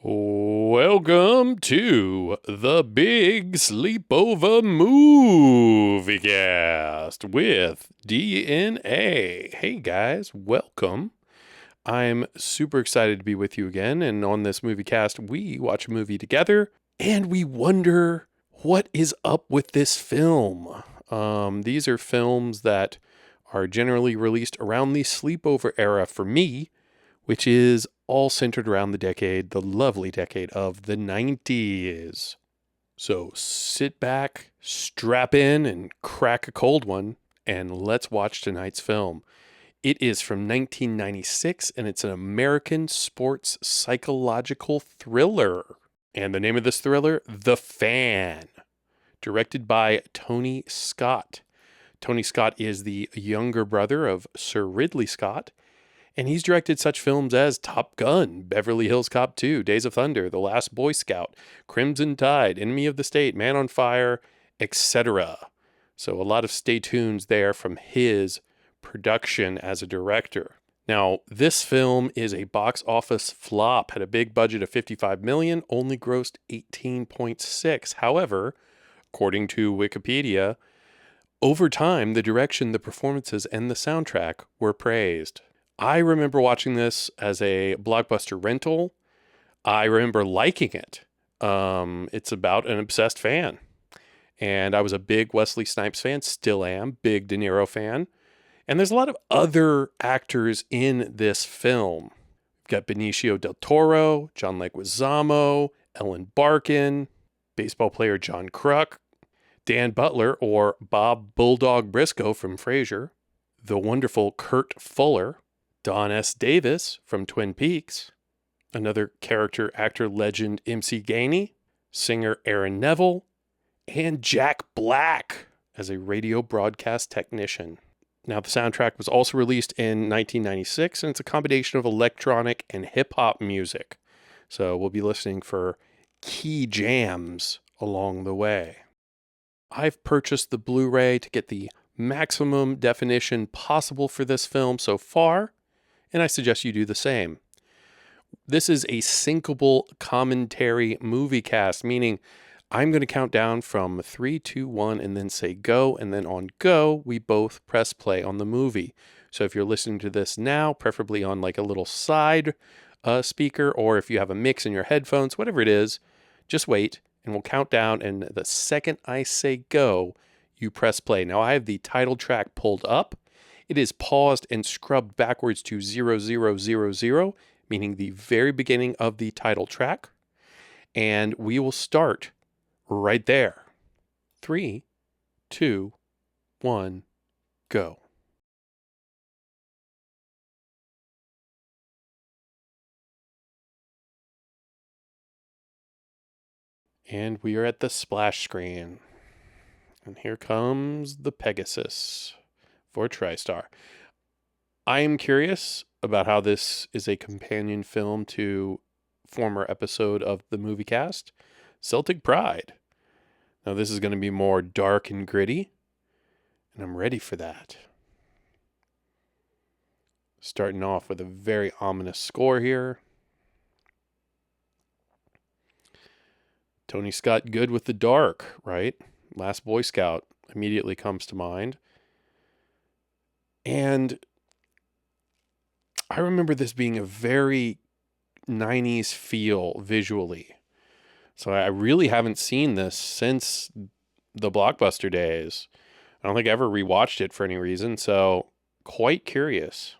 Welcome to the Big Sleepover Moviecast with DNA. Hey guys, welcome. I'm super excited to be with you again, and on this Moviecast, we watch a movie together, and we wonder what is up with this film. These are films that are generally released around the sleepover era for me, which is all centered around the lovely decade of the 90s. So sit back, strap in, and crack a cold one, and let's watch tonight's film. It is from 1996, and it's an American sports psychological thriller. And the name of this thriller, The Fan, directed by Tony Scott. Tony Scott is the younger brother of Sir Ridley Scott, and he's directed such films as Top Gun, Beverly Hills Cop 2, Days of Thunder, The Last Boy Scout, Crimson Tide, Enemy of the State, Man on Fire, etc. So a lot of stay tunes there from his production as a director. Now, this film is a box office flop, had a big budget of $55 million, only grossed $18.6. However, according to Wikipedia, over time, the direction, the performances, and the soundtrack were praised. I remember watching this as a Blockbuster rental. I remember liking it. It's about an obsessed fan. And I was a big Wesley Snipes fan, still am, big De Niro fan. And there's a lot of other actors in this film. We've got Benicio del Toro, John Leguizamo, Ellen Barkin, baseball player John Kruk, Dan Butler or Bob Bulldog Briscoe from Frasier, the wonderful Kurt Fuller, Don S. Davis from Twin Peaks, another character actor legend MC Gainey, singer Aaron Neville, and Jack Black as a radio broadcast technician. Now, the soundtrack was also released in 1996, and it's a combination of electronic and hip-hop music. So we'll be listening for key jams along the way. I've purchased the Blu-ray to get the maximum definition possible for this film so far, and I suggest you do the same. This is a Syncable commentary movie cast, meaning I'm going to count down from 3, 2, 1, and then say go, and then on go, we both press play on the movie. So if you're listening to this now, preferably on like a little side speaker, or if you have a mix in your headphones, whatever it is, just wait, and we'll count down, and the second I say go, you press play. Now I have the title track pulled up. It is paused and scrubbed backwards to 0000, meaning the very beginning of the title track. And we will start right there. 3, 2, 1, go. And we are at the splash screen. And here comes the Pegasus for TriStar. I am curious about how this is a companion film to former episode of the Moviecast, Celtic Pride. Now this is going to be more dark and gritty, and I'm ready for that. Starting off with a very ominous score here. Tony Scott good with the dark, right? Last Boy Scout immediately comes to mind. And I remember this being a very 90s feel visually. So I really haven't seen this since the Blockbuster days. I don't think I ever rewatched it for any reason, so quite curious.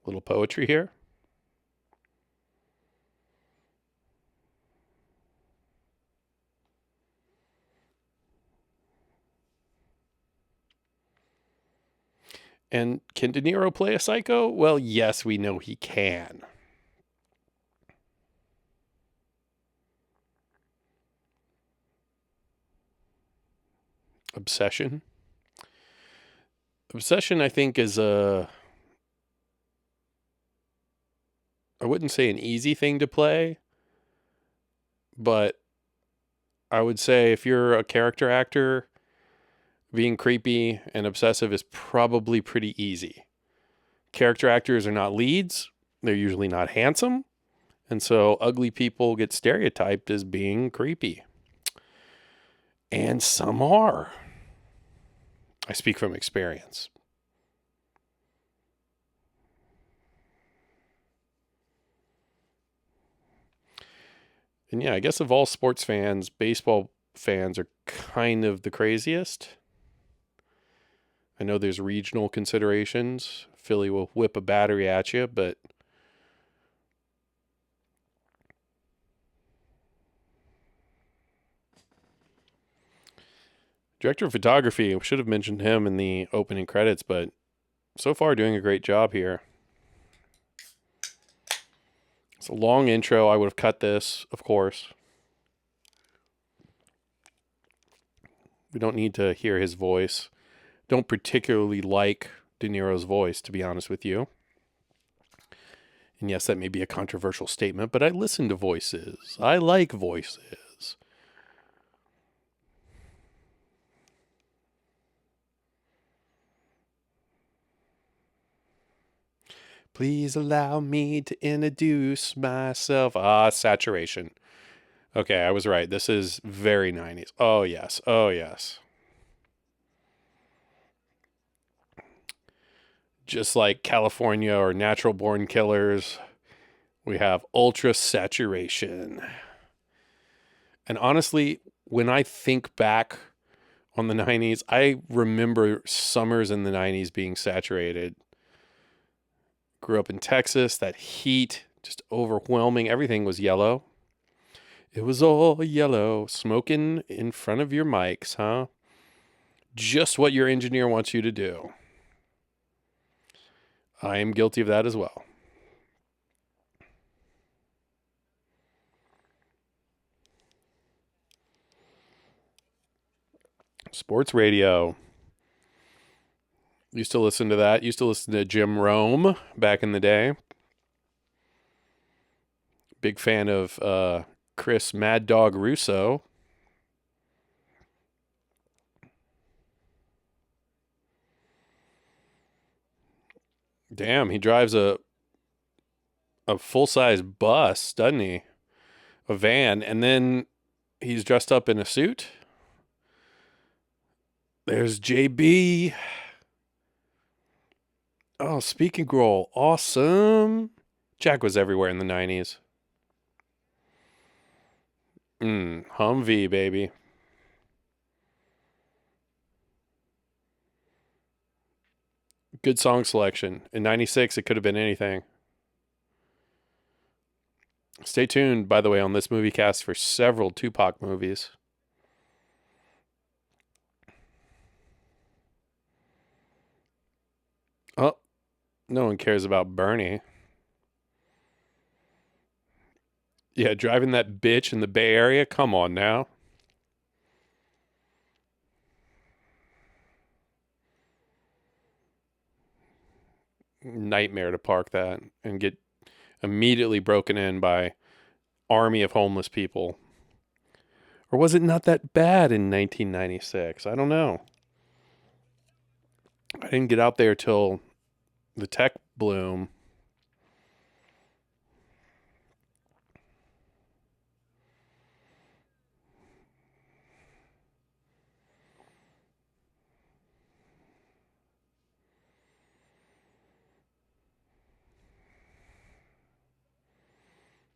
Little poetry here. And can De Niro play a psycho? Well, yes, we know he can. Obsession. Obsession, I think, is I wouldn't say an easy thing to play, but I would say if you're a character actor being creepy and obsessive is probably pretty easy. Character actors are not leads, they're usually not handsome, and so ugly people get stereotyped as being creepy. And some are. I speak from experience. And yeah, I guess of all sports fans, baseball fans are kind of the craziest. I know there's regional considerations. Philly will whip a battery at you, but director of photography, we should have mentioned him in the opening credits, but so far doing a great job here. It's a long intro. I would have cut this, of course. We don't need to hear his voice. Don't particularly like De Niro's voice, to be honest with you. And yes, that may be a controversial statement, but I listen to voices. I like voices. Please allow me to introduce myself. Saturation. Okay, I was right. This is very 90s. Oh, yes. Oh, yes. Just like California or Natural Born Killers, we have ultra saturation. And honestly, when I think back on the 90s, I remember summers in the 90s being saturated. Grew up in Texas, that heat just overwhelming. Everything was yellow. It was all yellow, smoking in front of your mics, huh? Just what your engineer wants you to do. I am guilty of that as well. Sports radio. Used to listen to that. Used to listen to Jim Rome back in the day. Big fan of Chris Mad Dog Russo. Damn, he drives a full-size bus, doesn't he? A van, and then he's dressed up in a suit. There's JB. Oh, speaking role, awesome. Jack was everywhere in the 90s. Humvee, baby. Good song selection. In 96, it could have been anything. Stay tuned, by the way, on this movie cast for several Tupac movies. Oh, no one cares about Bernie. Yeah, driving that bitch in the Bay Area? Come on now. Nightmare to park that and get immediately broken in by army of homeless people. Or was it not that bad in 1996? I don't know. I didn't get out there till the tech bloom.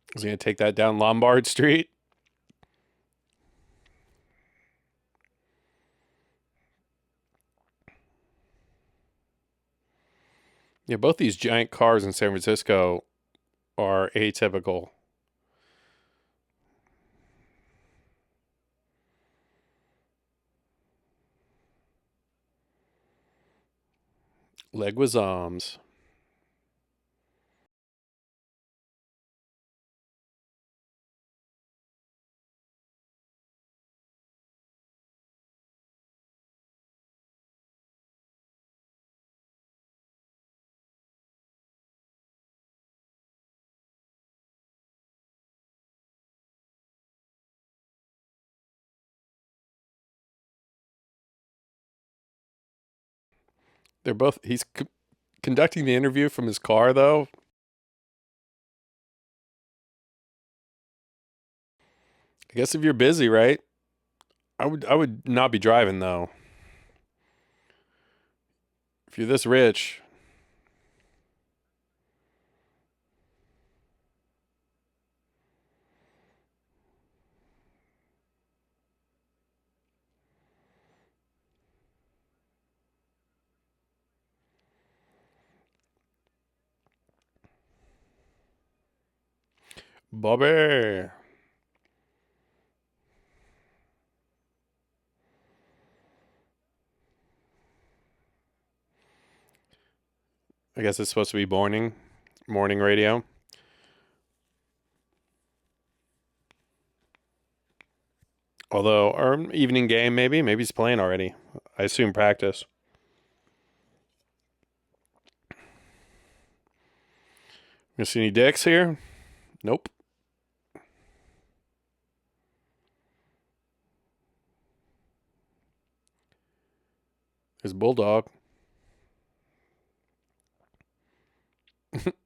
I was going to take that down Lombard Street. Yeah, both these giant cars in San Francisco are atypical. Leguizams. They're both. He's conducting the interview from his car, though. I guess if you're busy, right? I would not be driving though. If you're this rich, Bobby. I guess it's supposed to be morning radio. Although, or evening game, maybe he's playing already. I assume practice. You see any dicks here? Nope. His bulldog.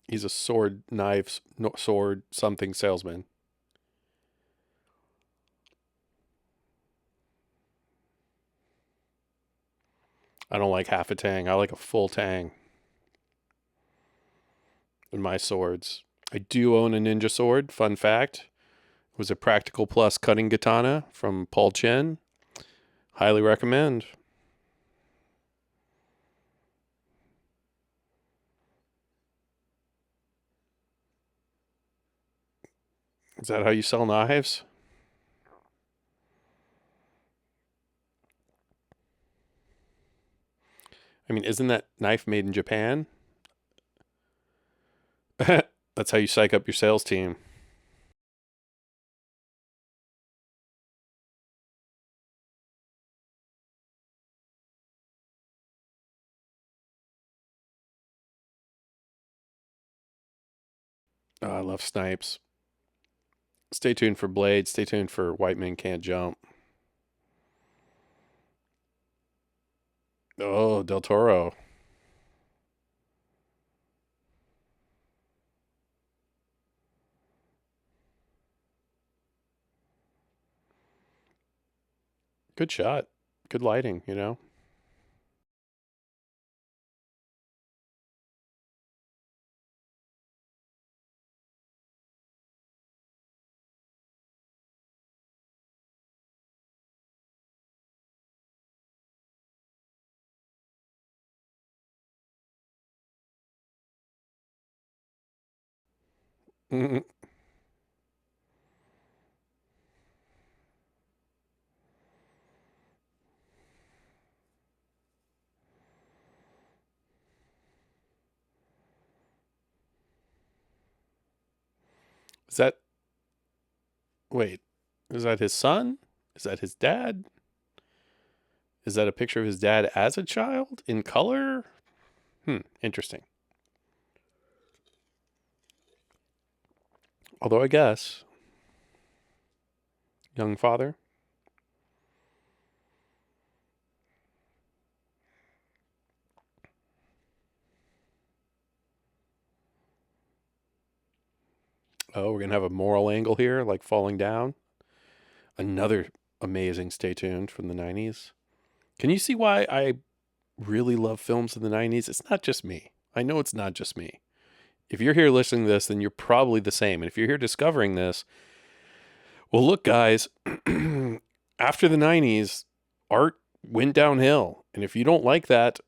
He's a sword, knives, no, sword, something salesman. I don't like half a tang. I like a full tang in my swords. I do own a ninja sword. Fun fact. It was a Practical Plus cutting katana from Paul Chen. Highly recommend. Is that how you sell knives? I mean, isn't that knife made in Japan? That's how you psych up your sales team. Oh, I love snipes. Stay tuned for Blade. Stay tuned for White Men Can't Jump. Oh, Del Toro. Good shot. Good lighting, you know? Is that, wait, is that his son? Is that his dad? Is that a picture of his dad as a child in color? Interesting. Although I guess, young father. Oh, we're going to have a moral angle here, like falling down. Another amazing Stay Tuned from the 90s. Can you see why I really love films in the 90s? It's not just me. I know it's not just me. If you're here listening to this, then you're probably the same. And if you're here discovering this, well, look, guys, after the 90s, art went downhill. And if you don't like that,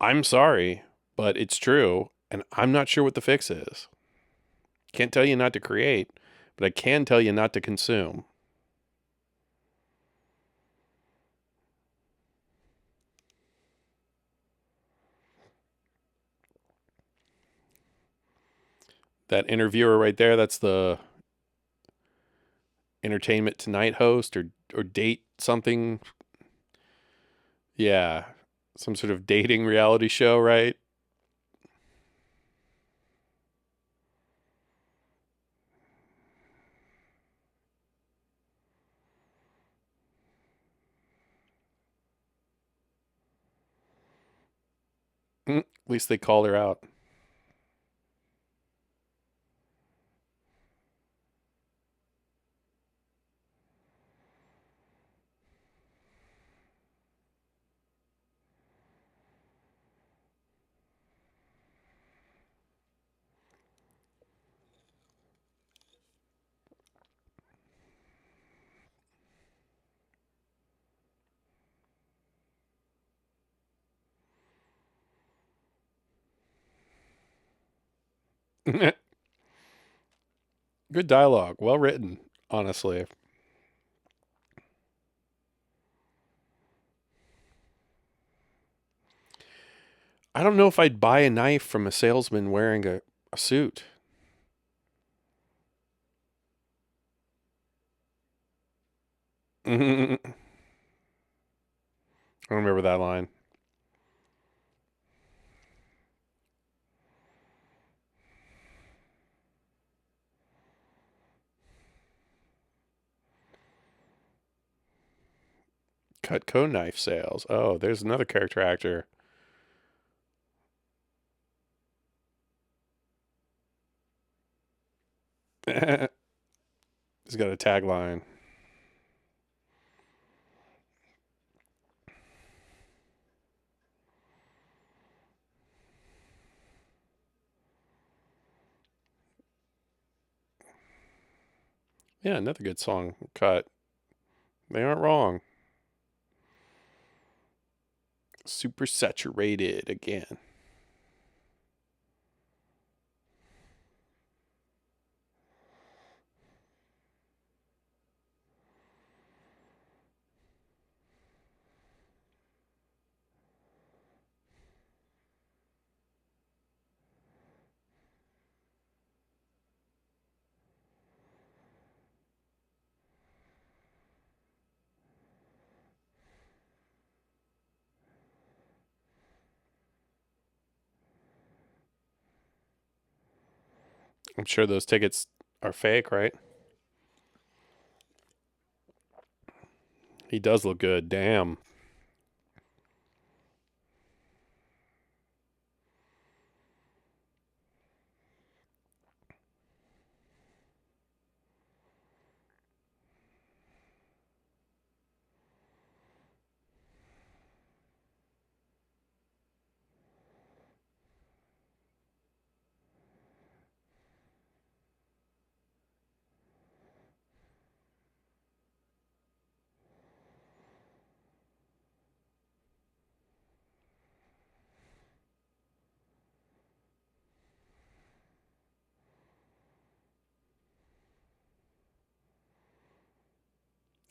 I'm sorry, but it's true. And I'm not sure what the fix is. Can't tell you not to create, but I can tell you not to consume. That interviewer right there, that's the Entertainment Tonight host or date something. Yeah, some sort of dating reality show, right? At least they called her out. Good dialogue. Well written, honestly. I don't know if I'd buy a knife from a salesman wearing a suit. I don't remember that line. Cutco knife sales. Oh, there's another character actor. He's got a tagline. Yeah, another good song cut. They aren't wrong. Super saturated again. I'm sure those tickets are fake, right? He does look good. Damn.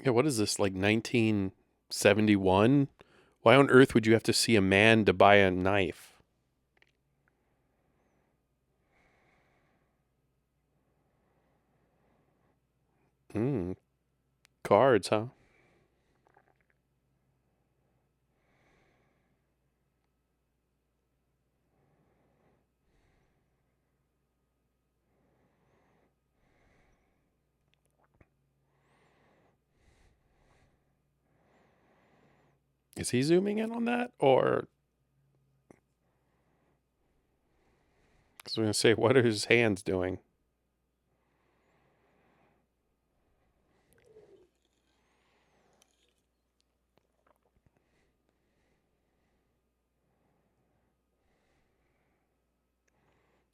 Yeah, what is this, like 1971? Why on earth would you have to see a man to buy a knife? Hmm. Cards, huh? Is he zooming in on that? Or, because I was going to say, what are his hands doing?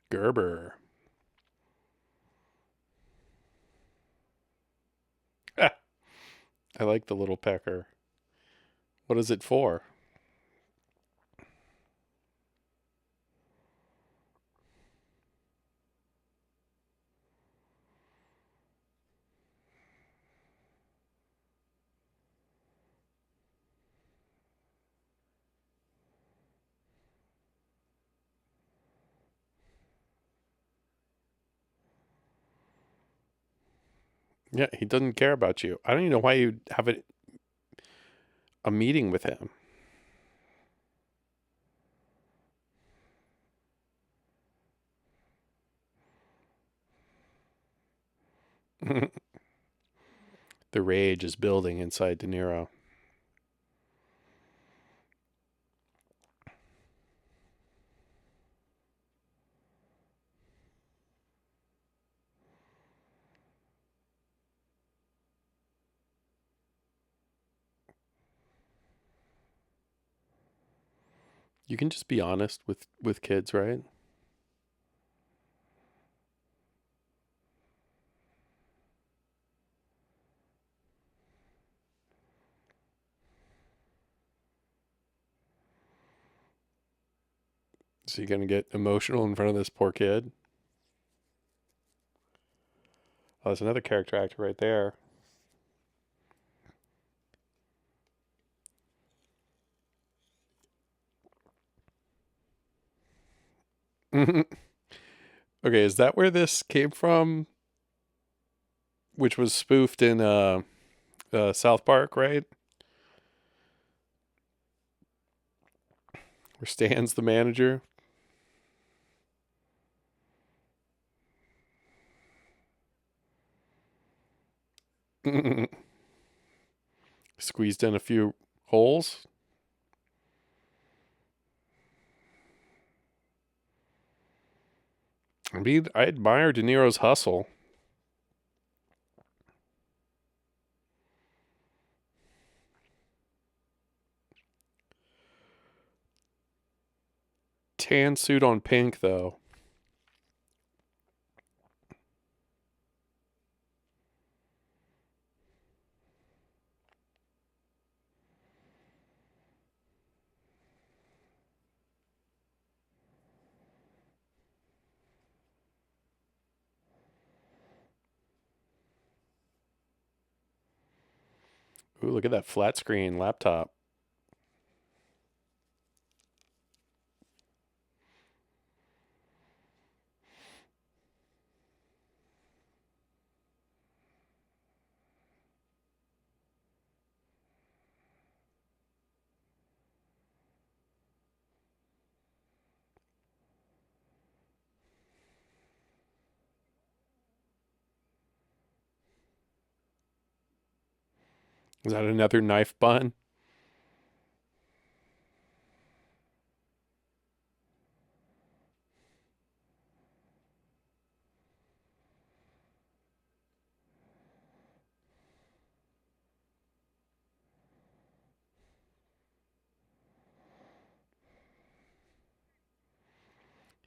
Gerber. I like the little pecker. What is it for? Yeah, he doesn't care about you. I don't even know why you have a meeting with him. The rage is building inside De Niro. You can just be honest with kids, right? So you're gonna get emotional in front of this poor kid. Oh, there's another character actor right there. Okay, is that where this came from? Which was spoofed in South Park, right? Where Stan's the manager. Squeezed in a few holes. I mean, I admire De Niro's hustle. Tan suit on pink, though. Ooh, look at that flat screen laptop. Is that another knife bun?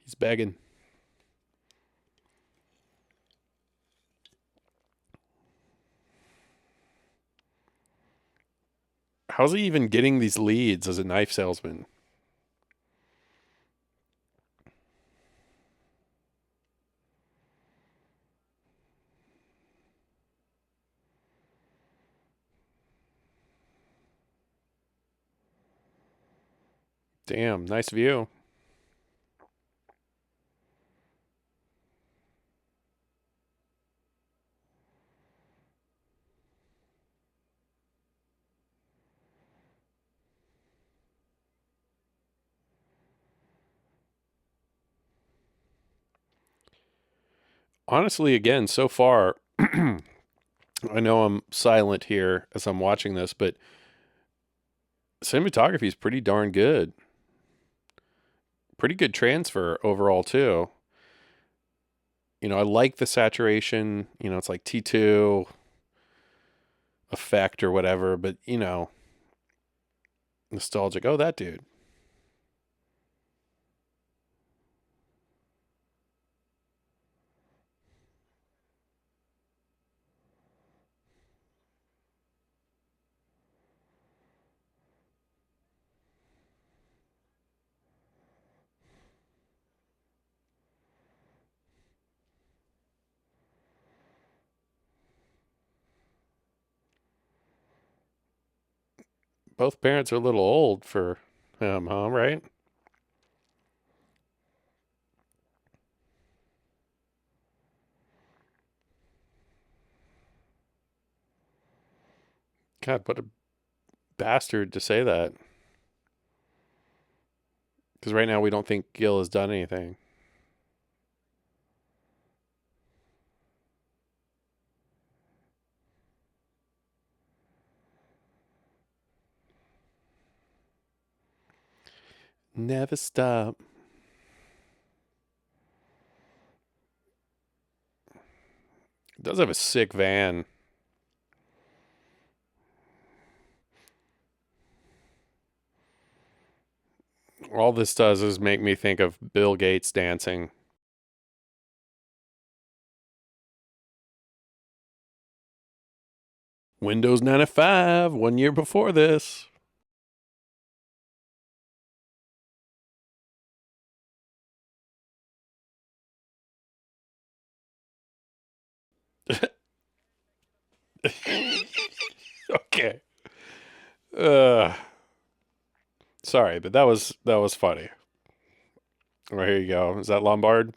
He's begging. How's he even getting these leads as a knife salesman? Damn, nice view. Honestly, again, so far, I know I'm silent here as I'm watching this, but cinematography is pretty darn good. Pretty good transfer overall, too. I like the saturation. It's like T2 effect or whatever, but, nostalgic. Oh, that dude. Both parents are a little old for him, huh? Right? God, what a bastard to say that. Because right now we don't think Gil has done anything. Never stop. It does have a sick van. All this does is make me think of Bill Gates dancing. Windows 95, 1 year before this. Okay. Uh, sorry, but that was funny. Well, here you go. Is that Lombard?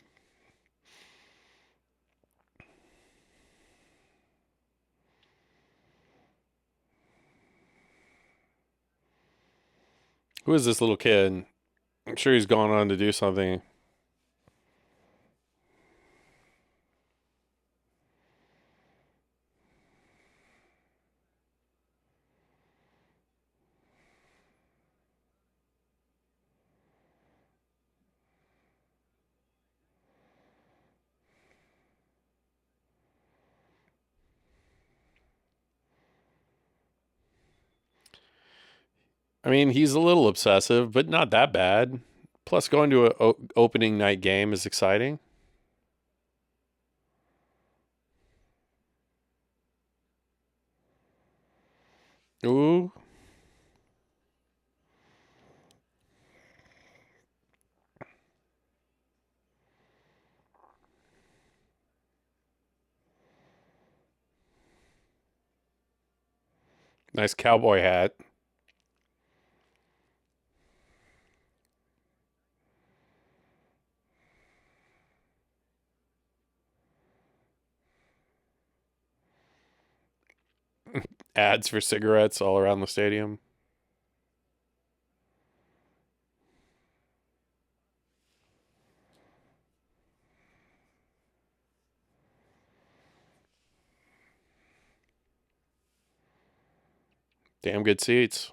Who is this little kid? I'm sure he's gone on to do something. I mean, he's a little obsessive, but not that bad. Plus, going to a opening night game is exciting. Ooh, nice cowboy hat. Ads for cigarettes all around the stadium. Damn good seats.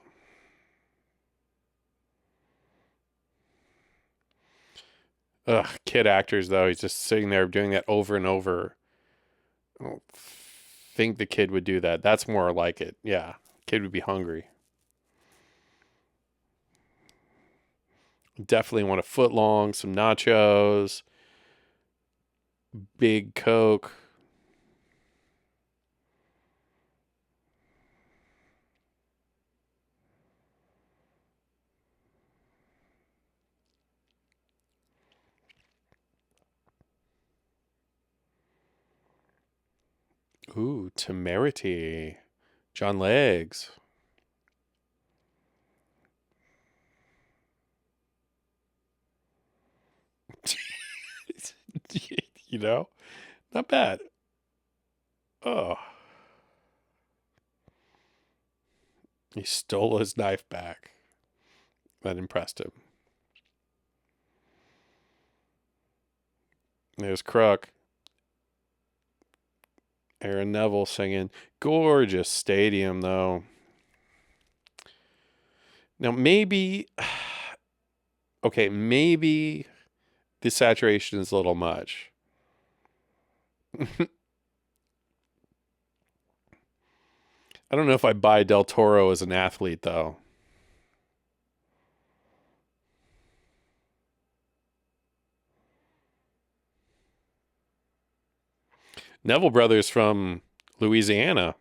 Ugh, kid actors though. He's just sitting there doing that over and over. I don't think the kid would do that. That's more like it. Yeah, kid would be hungry. Definitely want a foot long, some nachos, big Coke. Ooh, temerity. John Legs. You know, not bad. Oh, he stole his knife back. That impressed him. There's Crook. Aaron Neville singing. Gorgeous stadium, though. Now, maybe, okay, maybe the saturation is a little much. I don't know if I buy Del Toro as an athlete, though. Neville Brothers from Louisiana.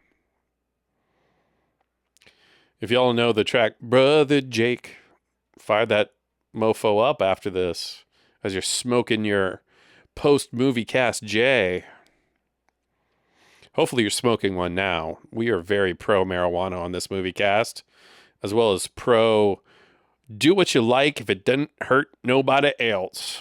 If y'all know the track, Brother Jake, fire that mofo up after this as you're smoking your post movie cast J. Hopefully, you're smoking one now. We are very pro marijuana on this movie cast, as well as pro do what you like if it doesn't hurt nobody else.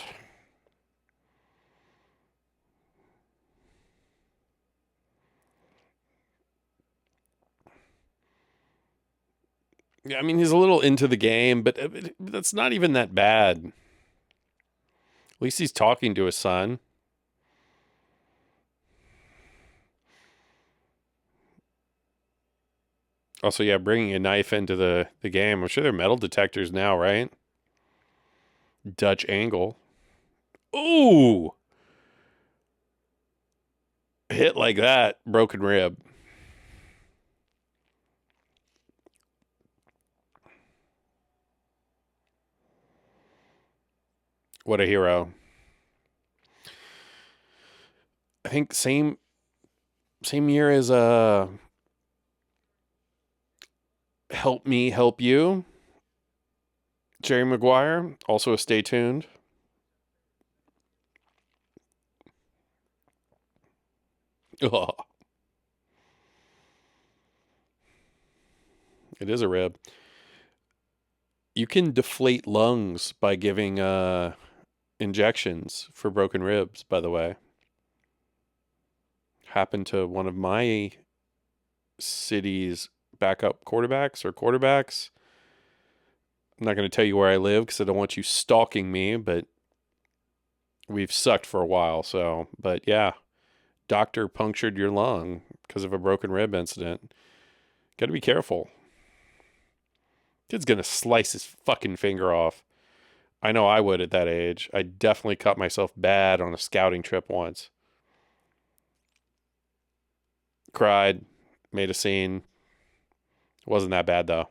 Yeah, I mean, he's a little into the game, but that's not even that bad. At least he's talking to his son. Also, yeah, bringing a knife into the game. I'm sure they're metal detectors now, right? Dutch angle. Ooh, hit like that, broken rib. What a hero. I think same year as Help Me Help You. Jerry Maguire, also a Stay Tuned. Oh, it is a rib. You can deflate lungs by giving injections for broken ribs, by the way. Happened to one of my city's backup quarterbacks or quarterbacks. I'm not going to tell you where I live because I don't want you stalking me, but we've sucked for a while. So, but yeah, doctor punctured your lung because of a broken rib incident. Got to be careful. Kid's going to slice his fucking finger off. I know I would at that age. I definitely cut myself bad on a scouting trip once. Cried, made a scene. It wasn't that bad though.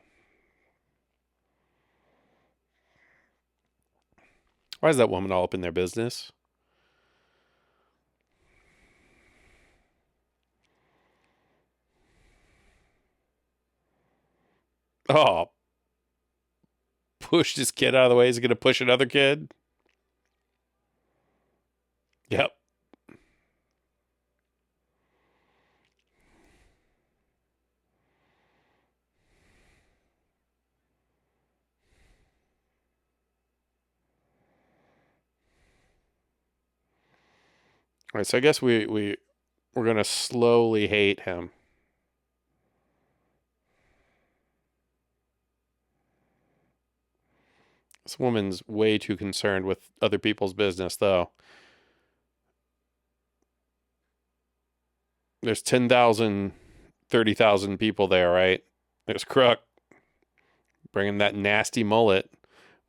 Why is that woman all up in their business? Oh, pushed his kid out of the way. Is he going to push another kid? Yep. All right, so I guess we're going to slowly hate him. This woman's way too concerned with other people's business, though. There's 10,000, 30,000 people there, right? There's Crook bringing that nasty mullet.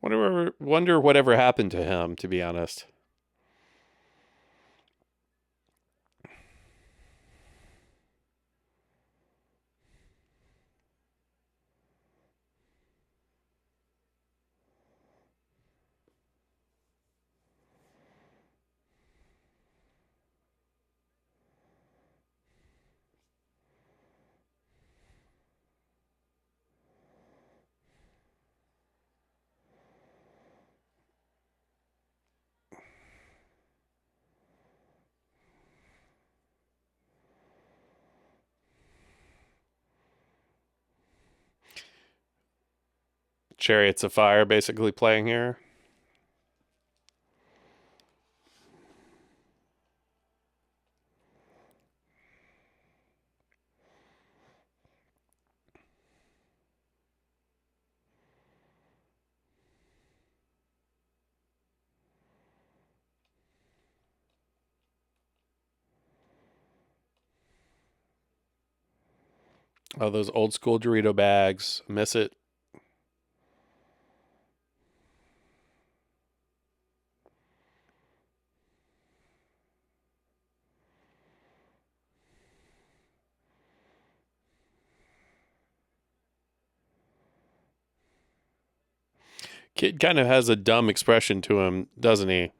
Wonder whatever happened to him, to be honest. Chariots of Fire basically playing here. Oh, those old school Dorito bags. Miss it. Kid kind of has a dumb expression to him, doesn't he?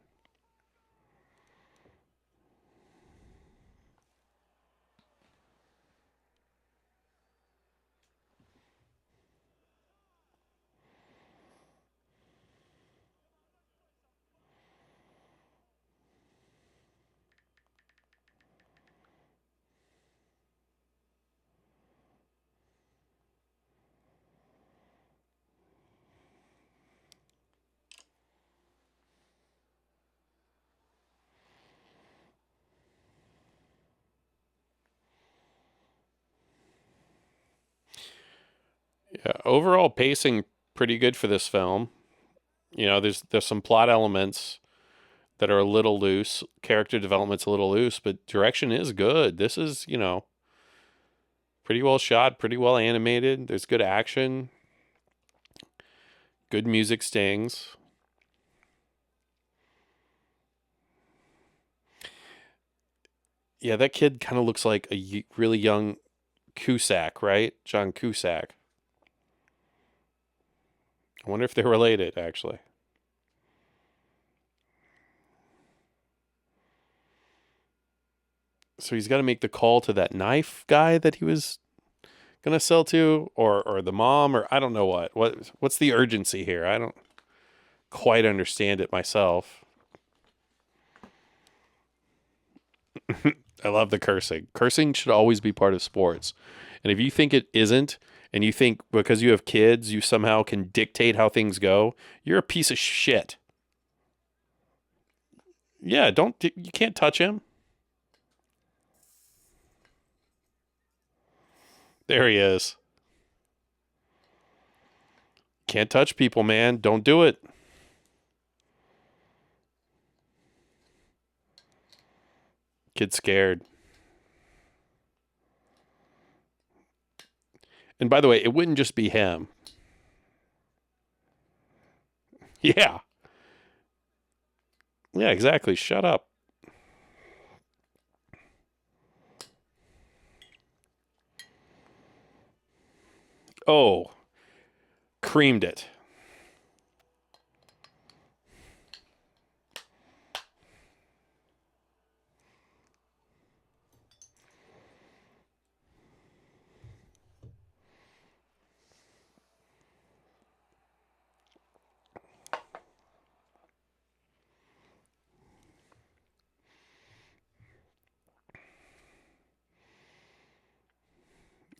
Yeah, overall pacing pretty good for this film. You know, there's some plot elements that are a little loose. Character development's a little loose, but direction is good. This is, pretty well shot, pretty well animated. There's good action, good music stings. Yeah, that kid kind of looks like a really young Cusack, right? John Cusack. I wonder if they're related, actually. So he's got to make the call to that knife guy that he was gonna sell to, or the mom, or I don't know what's the urgency here. I don't quite understand it myself. I love the cursing. Cursing should always be part of sports. And if you think it isn't, and you think because you have kids, you somehow can dictate how things go, you're a piece of shit. Yeah, you can't touch him. There he is. Can't touch people, man. Don't do it. Kid's scared. And by the way, it wouldn't just be him. Yeah. Yeah, exactly. Shut up. Oh, creamed it.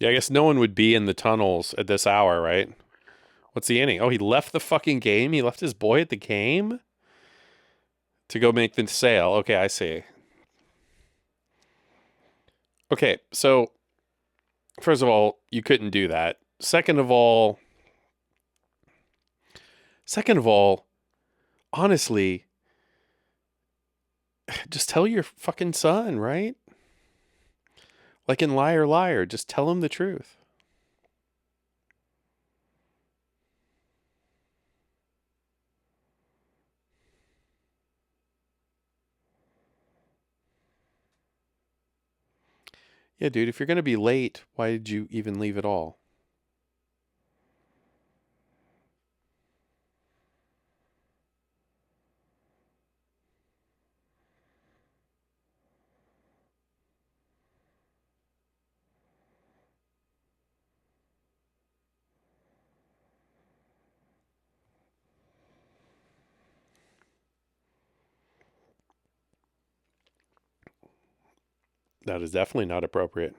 Yeah, I guess no one would be in the tunnels at this hour, right? What's the inning? Oh, he left the fucking game? He left his boy at the game to go make the sale. Okay, I see. Okay, so first of all, you couldn't do that. Second of all, honestly, just tell your fucking son, right? Like in Liar Liar, just tell him the truth. Yeah, dude, if you're going to be late, why did you even leave at all? That is definitely not appropriate.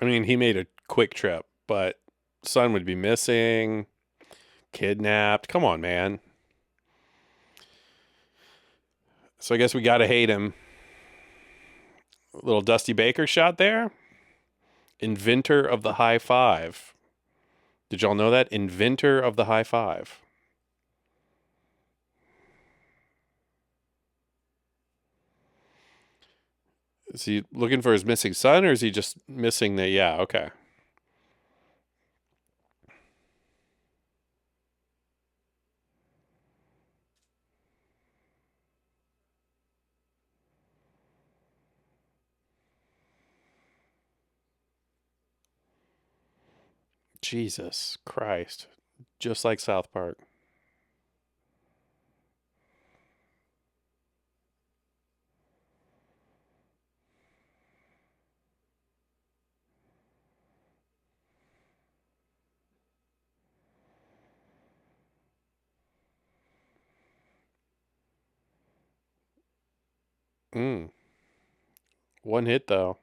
I mean, he made a quick trip, but son would be missing, kidnapped. Come on, man. So I guess we got to hate him. A little Dusty Baker shot there. Inventor of the high five. Did y'all know that? Inventor of the high five. Is he looking for his missing son, or is he just missing the? Yeah, okay. Jesus Christ. Just like South Park. Mm. One hit, though.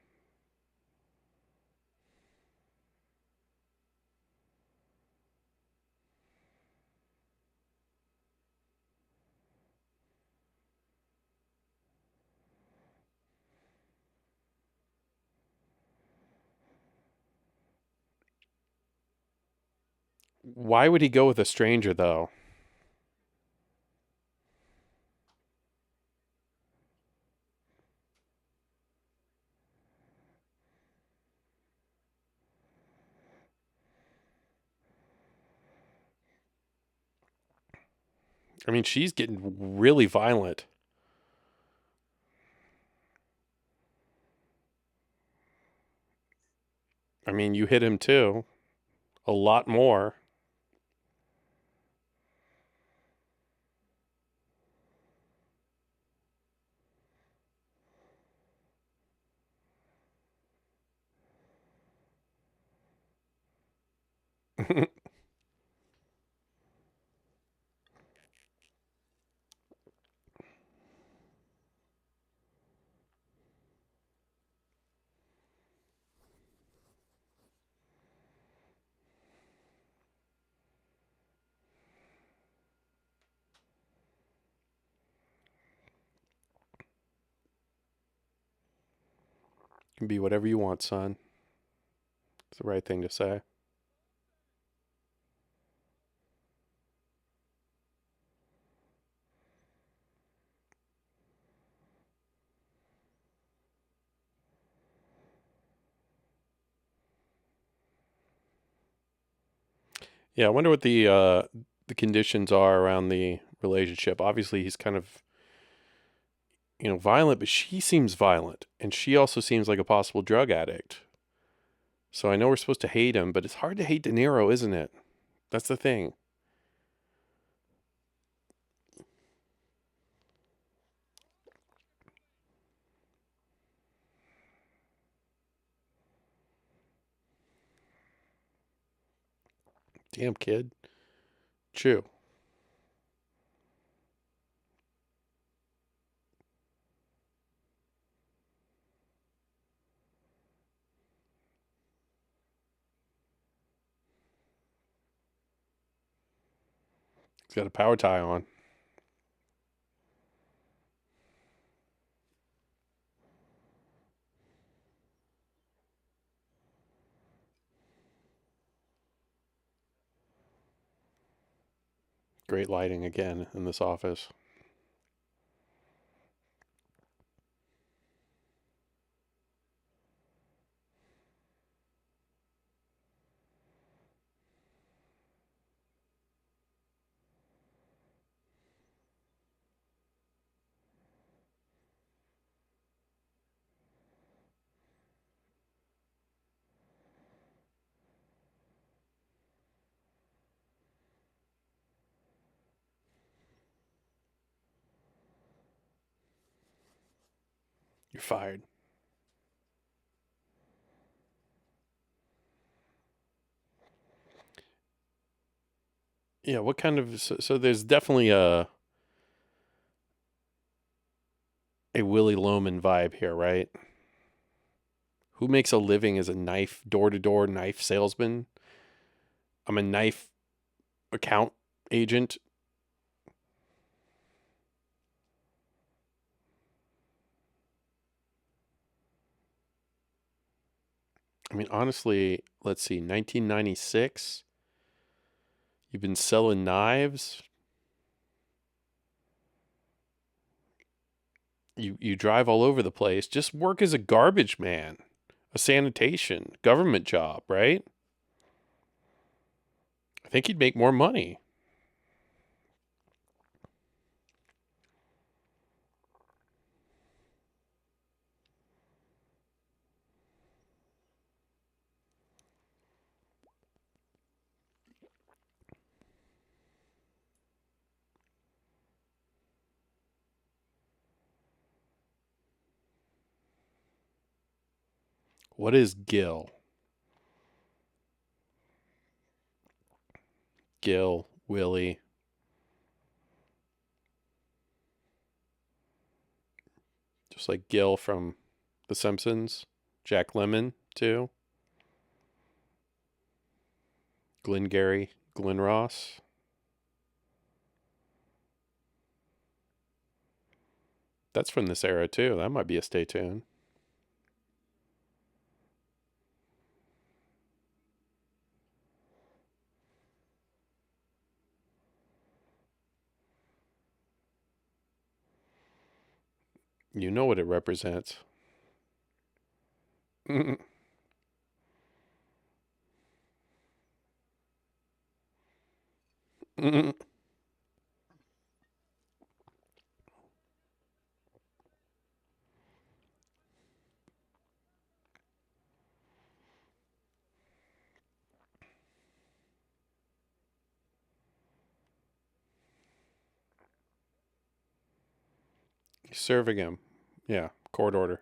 Why would he go with a stranger, though? I mean, she's getting really violent. I mean, you hit him too. A lot more. Can be whatever you want, son. It's the right thing to say. Yeah, I wonder what the conditions are around the relationship. Obviously, he's kind of violent, but she seems violent, and she also seems like a possible drug addict. So I know we're supposed to hate him, but it's hard to hate De Niro, isn't it? That's the thing. Damn kid. Chew. He's got a power tie on. Great lighting again in this office. You're fired. Yeah, what kind of so there's definitely a Willy Loman vibe here, right? Who makes a living as a knife door-to-door knife salesman? I'm a knife account agent. I mean, honestly, let's see, 1996. You've been selling knives. You drive all over the place. Just work as a garbage man, a sanitation government job, right? I think you'd make more money. What is Gil? Gil, Willie, just like Gil from The Simpsons, Jack Lemmon too, Glengarry, Glen Ross. That's from this era too. That might be a stay tuned. You know what it represents. You're serving him. Yeah, court order.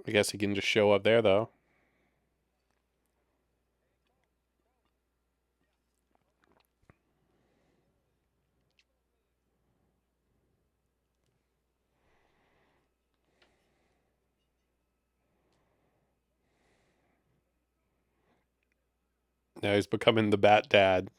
I guess he can just show up there, though. Now he's becoming the Bat Dad.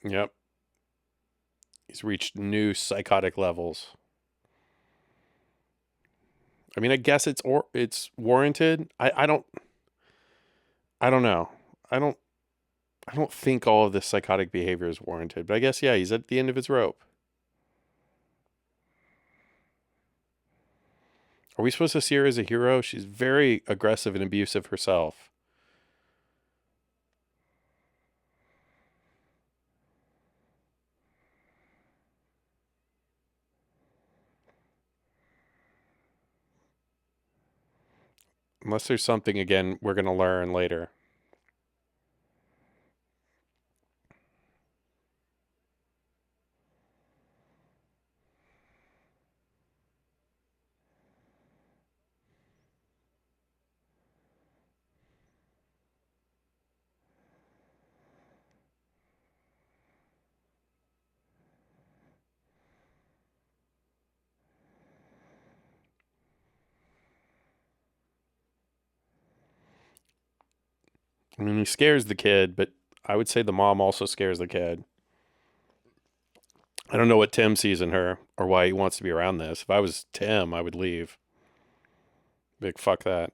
Yep. He's reached new psychotic levels. I mean, I guess it's warranted. I don't know. I don't I don't think all of this psychotic behavior is warranted, but I guess yeah, he's at the end of his rope. Are we supposed to see her as a hero? She's very aggressive and abusive herself. Unless there's something again we're gonna learn later. I mean, he scares the kid, but I would say the mom also scares the kid. I don't know what Tim sees in her or why he wants to be around this. If I was Tim, I would leave. Big fuck that.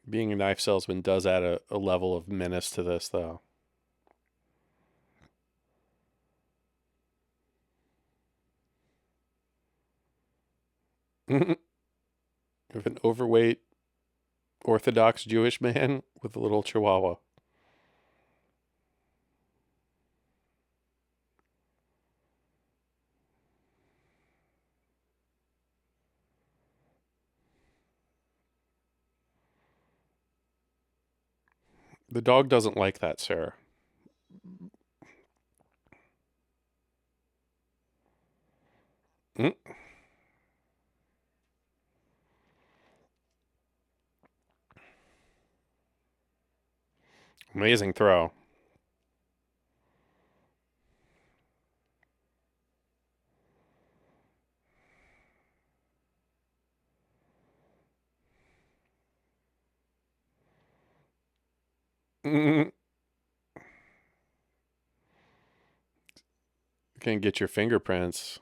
Being a knife salesman does add a level of menace to this, though. Of an overweight Orthodox Jewish man with a little chihuahua. The dog doesn't like that, sir. Mm, amazing throw. Mm, can get your fingerprints.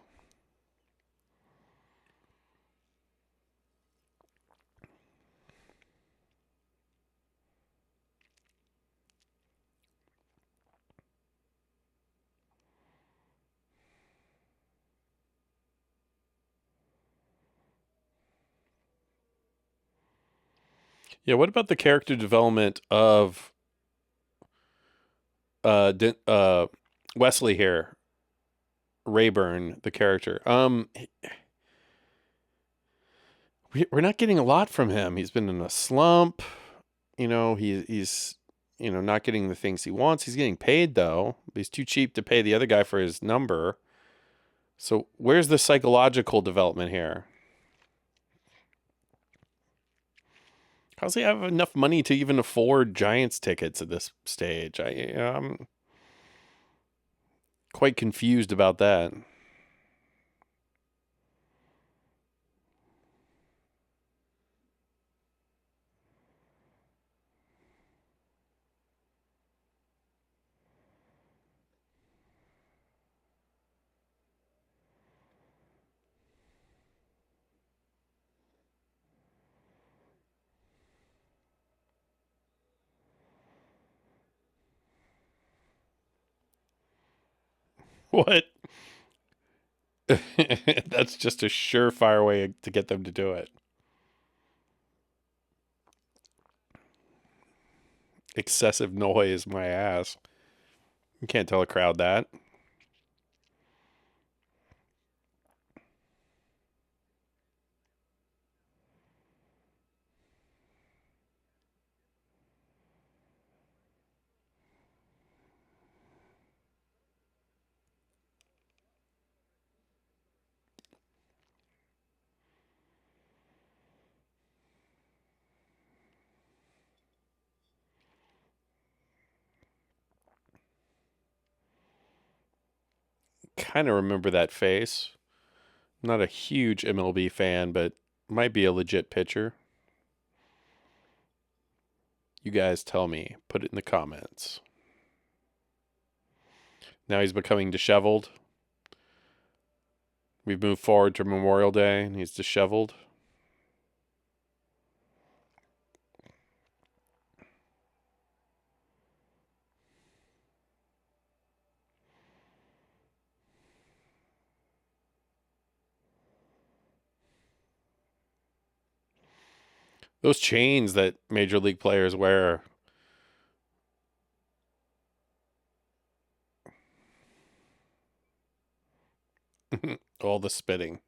Yeah, what about the character development of Wesley here? Rayburn, the character. We're not getting a lot from him. He's been in a slump. He's not getting the things he wants. He's getting paid though. He's too cheap to pay the other guy for his number. So where's the psychological development here? How's he have enough money to even afford Giants tickets at this stage? I'm quite confused about that. What? That's just a surefire way to get them to do it. Excessive noise, my ass. You can't tell a crowd that. Kind of remember that face. Not a huge MLB fan, but might be a legit pitcher. You guys tell me. Put it in the comments. Now he's becoming disheveled. We've moved forward to Memorial Day and he's disheveled. Those chains that major league players wear. All the spitting.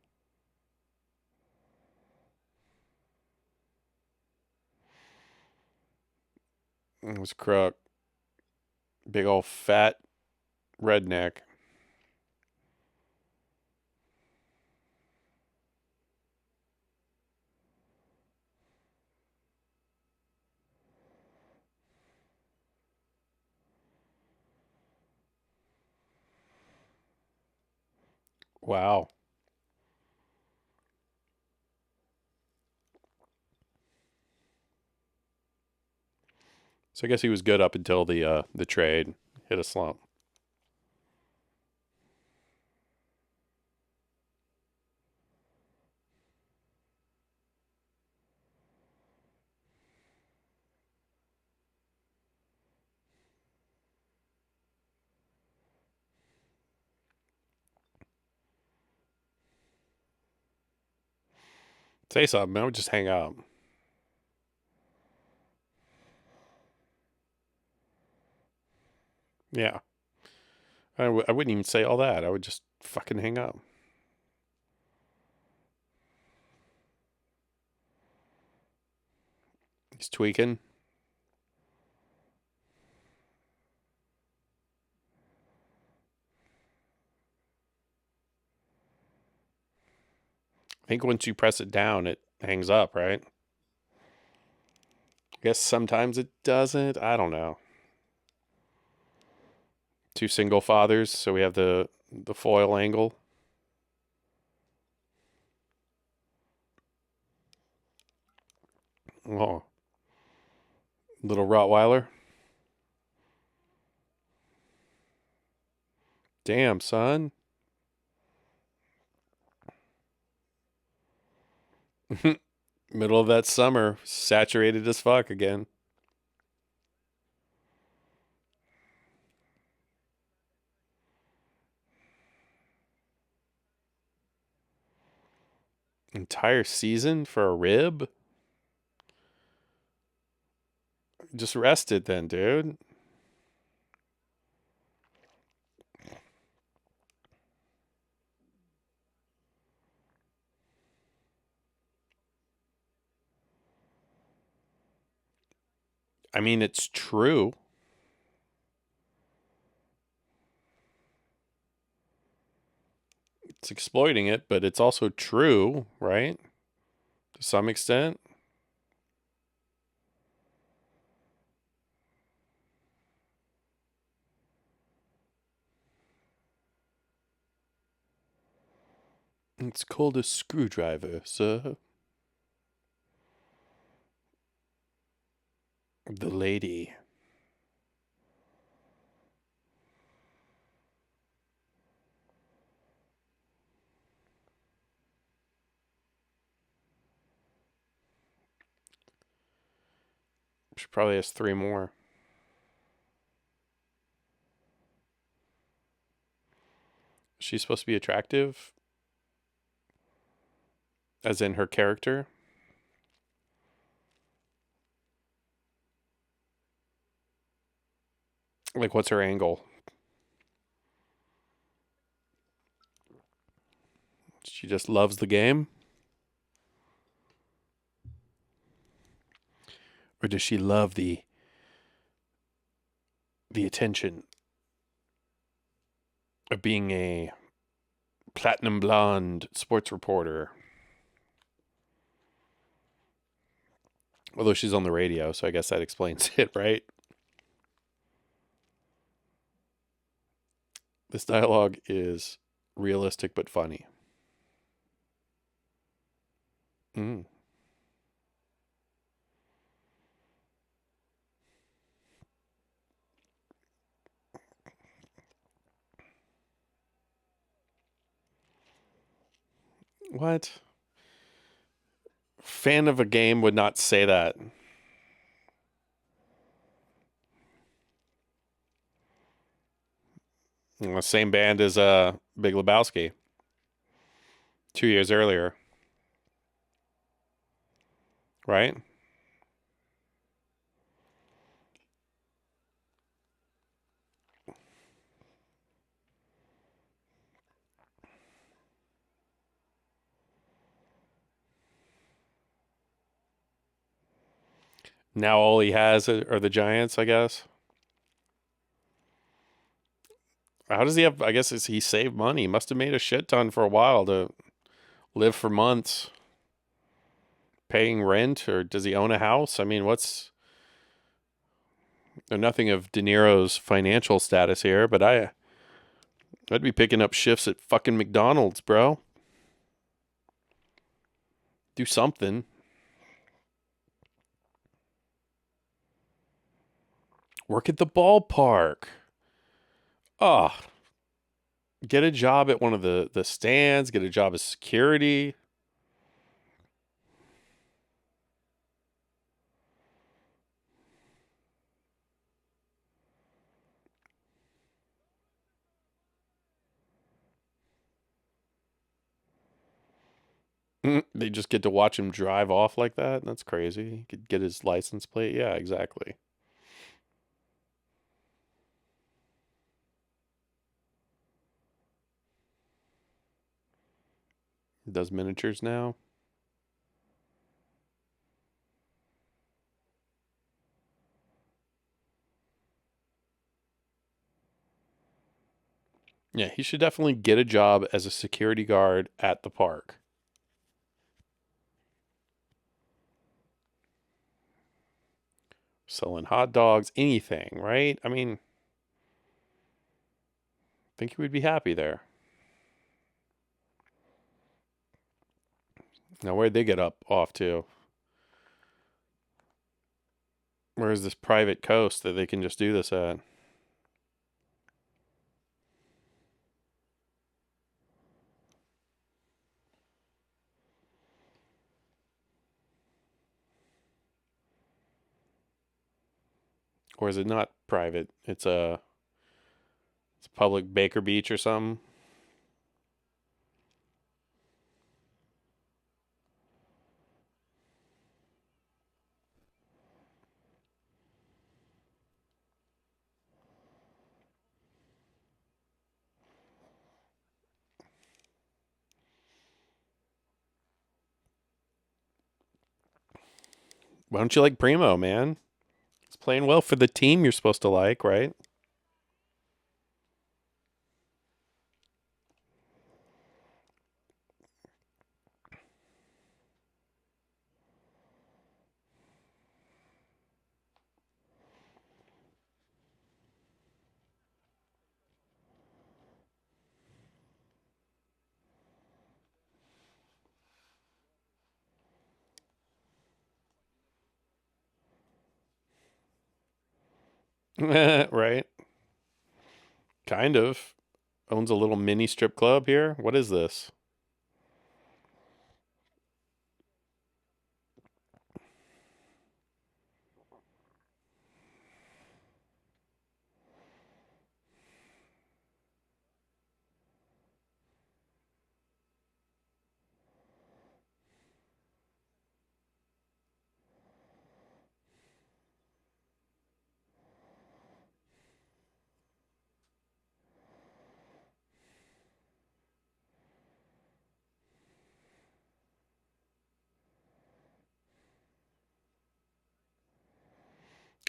It was Crook. Big old fat redneck. Wow. So I guess he was good up until the trade hit a slump. Say something. I would just hang out. Yeah. I wouldn't even say all that. I would just fucking hang up. He's tweaking. I think once you press it down, it hangs up, right? I guess sometimes it doesn't. I don't know. Two single fathers, so we have the foil angle. Oh, little Rottweiler. Damn, son. Middle of that summer, saturated as fuck again. Entire season for a rib? Just rested then, dude. I mean, it's true. It's exploiting it, but it's also true, right? To some extent. It's called a screwdriver, sir. The lady. She probably has three more. She's supposed to be attractive, as in her character. Like, what's her angle? She just loves the game? Or does she love the attention of being a platinum blonde sports reporter? Although she's on the radio, so I guess that explains it, right? This dialogue is realistic but funny. Mm. What? Fan of a game would not say that. Same band as Big Lebowski 2 years earlier, right? Now all he has are the Giants, I guess. How does he have? I guess he saved money. He must have made a shit ton for a while to live for months, paying rent, or does he own a house? I mean, what's nothing of De Niro's financial status here, but I'd be picking up shifts at fucking McDonald's, bro. Do something. Work at the ballpark. Oh, get a job at one of the stands. Get a job as security. They just get to watch him drive off like that. That's crazy. He could get his license plate. Yeah, exactly. Does miniatures now. Yeah, he should definitely get a job as a security guard at the park. Selling hot dogs, anything, right? I mean, I think he would be happy there. Now, where'd they get up off to? Where is this private coast that they can just do this at? Or is it not private? It's a public Baker Beach or something. Why don't you like Primo, man? He's playing well for the team you're supposed to like, right? Right? Kind of. Owns a little mini strip club here. What is this?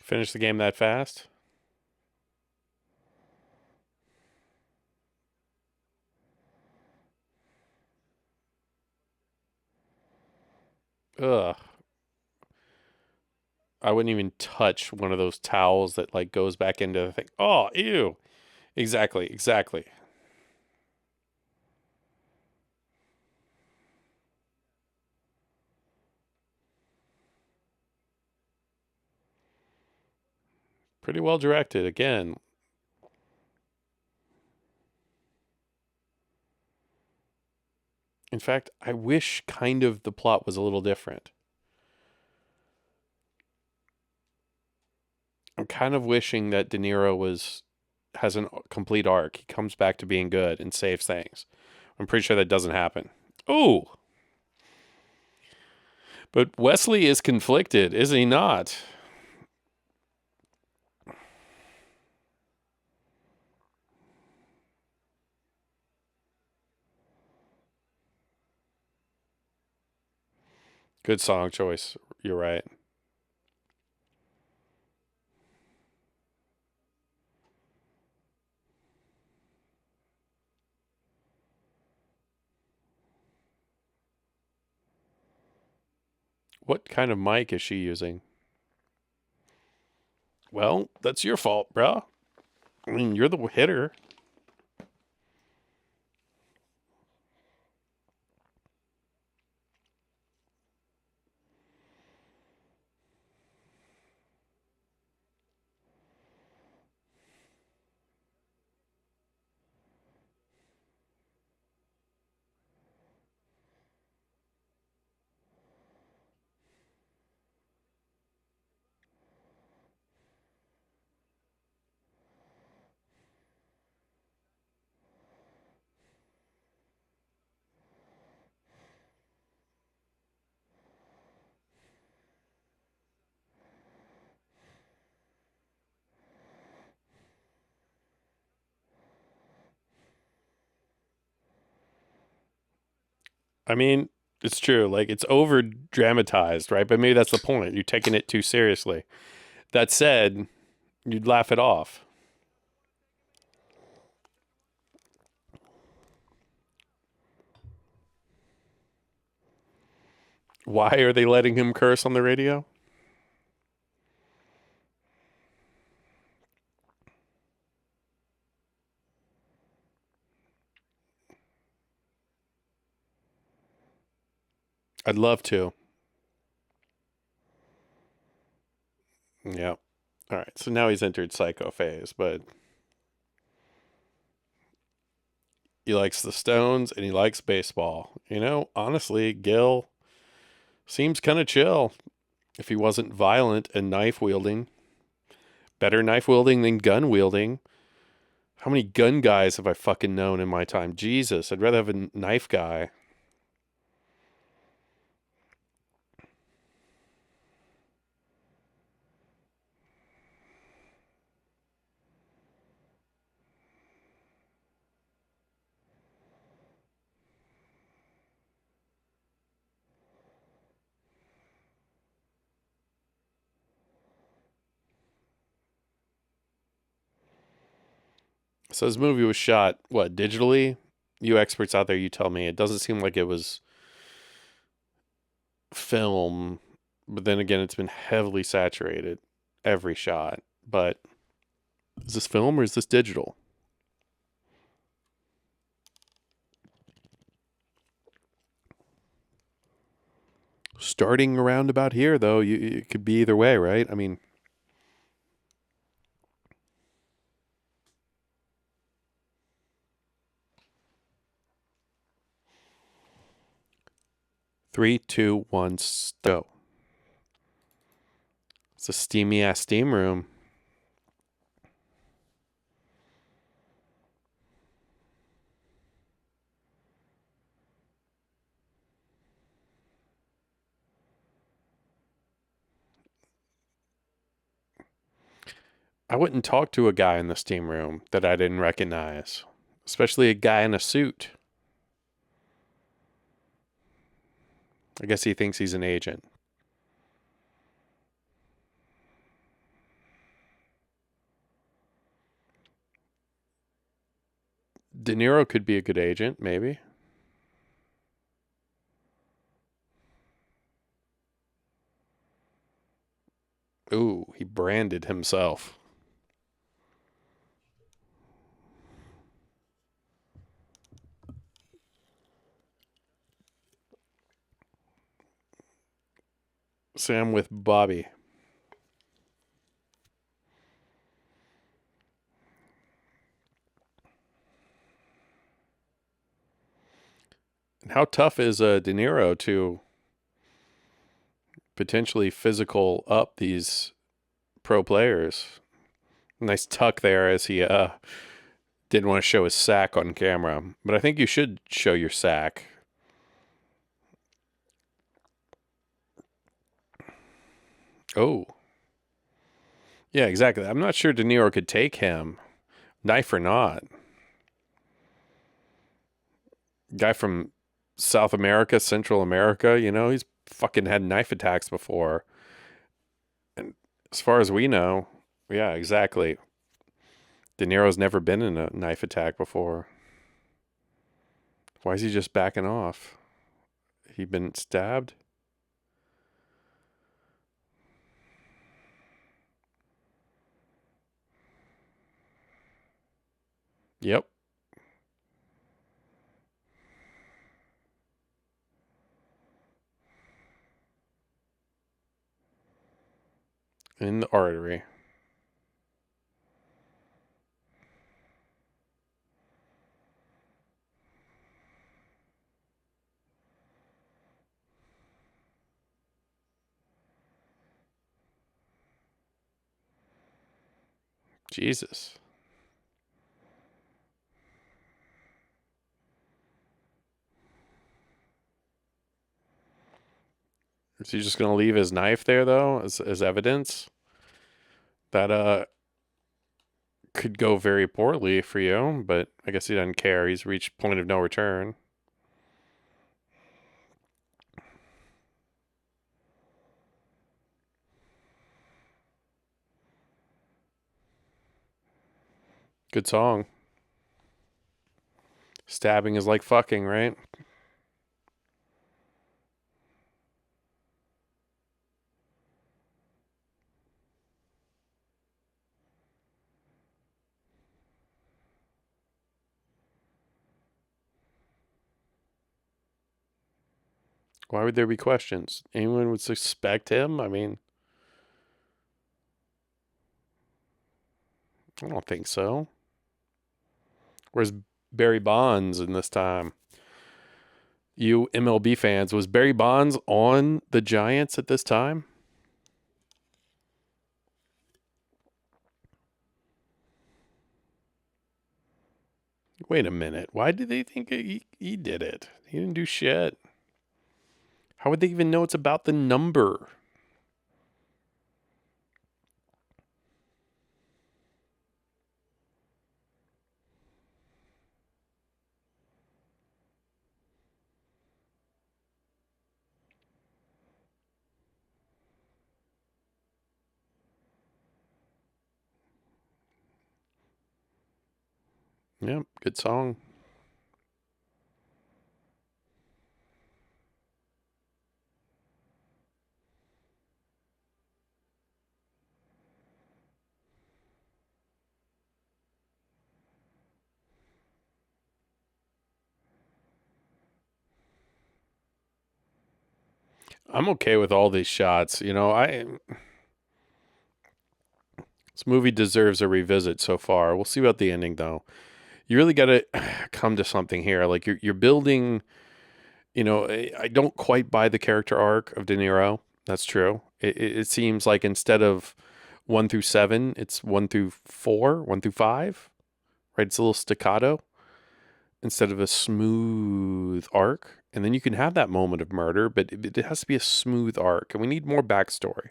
Finish the game that fast? Ugh. I wouldn't even touch one of those towels that like goes back into the thing. Oh, ew. Exactly, exactly. Pretty well directed again. In fact, I wish kind of the plot was a little different. I'm kind of wishing that De Niro has a complete arc. He comes back to being good and saves things. I'm pretty sure that doesn't happen. Oh, but Wesley is conflicted, is he not? Good song choice. You're right. What kind of mic is she using? Well, that's your fault, bro. I mean, you're the hitter. I mean, it's true. Like, it's over dramatized, right? But maybe that's the point. You're taking it too seriously. That said, you'd laugh it off. Why are they letting him curse on the radio? I'd love to. Yeah. All right. So now he's entered psycho phase, but he likes the Stones and he likes baseball. Honestly, Gil seems kind of chill if he wasn't violent and knife wielding. Better knife wielding than gun wielding. How many gun guys have I fucking known in my time? Jesus, I'd rather have a knife guy. So this movie was shot, what, digitally? You experts out there, you tell me. It doesn't seem like it was film, but then again, it's been heavily saturated, every shot. But is this film or is this digital? Starting around about here, though, it could be either way, right? I mean, 3, 2, 1, go. It's a steamy ass steam room. I wouldn't talk to a guy in the steam room that I didn't recognize, especially a guy in a suit. I guess he thinks he's an agent. De Niro could be a good agent, maybe. Ooh, he branded himself. Sam with Bobby. And how tough is De Niro to potentially physical up these pro players? Nice tuck there as he didn't want to show his sack on camera. But I think you should show your sack. Oh. Yeah, exactly. I'm not sure De Niro could take him, knife or not. Guy from South America, Central America, he's fucking had knife attacks before. And as far as we know, yeah, exactly. De Niro's never been in a knife attack before. Why is he just backing off? He been stabbed? Yep. In the artery. Jesus. Is he just going to leave his knife there, though, as evidence? That could go very poorly for you, but I guess he doesn't care. He's reached point of no return. Good song. Stabbing is like fucking, right? Why would there be questions? Anyone would suspect him? I mean, I don't think so. Where's Barry Bonds in this time? You MLB fans, was Barry Bonds on the Giants at this time? Wait a minute. Why did they think he did it? He didn't do shit. How would they even know it's about the number? Yep, good song. I'm okay with all these shots. This movie deserves a revisit so far. We'll see about the ending though. You really got to come to something here. Like you're building. I don't quite buy the character arc of De Niro. That's true. It seems like instead of 1 through 7, it's 1 through 4, 1 through 5. Right? It's a little staccato instead of a smooth arc. And then you can have that moment of murder, but it has to be a smooth arc. And we need more backstory.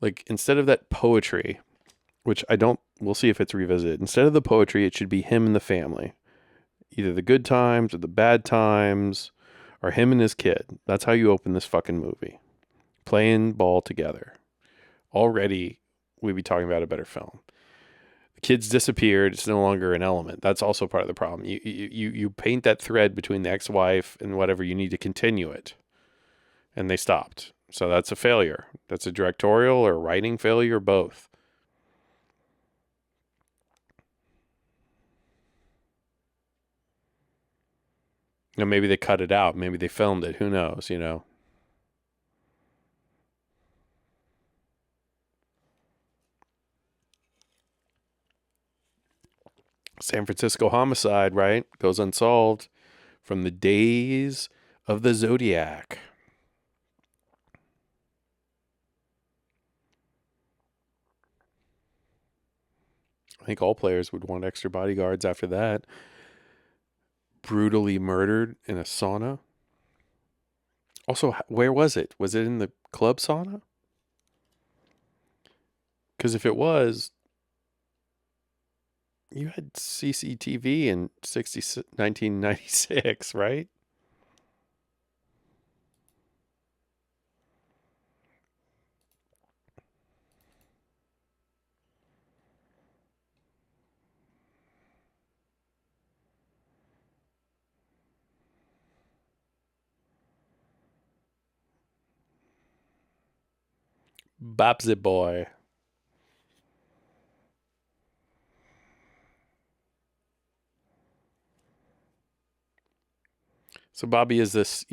Like instead of that poetry, which we'll see if it's revisited. Instead of the poetry, it should be him and the family. Either the good times or the bad times, or him and his kid. That's how you open this fucking movie. Playing ball together. Already, we'd be talking about a better film. The Kids disappeared. It's no longer an element. That's also part of the problem. You paint that thread between the ex-wife and whatever, you need to continue it. And they stopped. So that's a failure. That's a directorial or writing failure, both. Maybe they cut it out. Maybe they filmed it. Who knows, San Francisco homicide, right? Goes unsolved from the days of the Zodiac. I think all players would want extra bodyguards after that. Brutally murdered in a sauna. Also, where was it? Was it in the club sauna? Because if it was, you had CCTV in 1996, right? Babsy boy. So Bobby is this,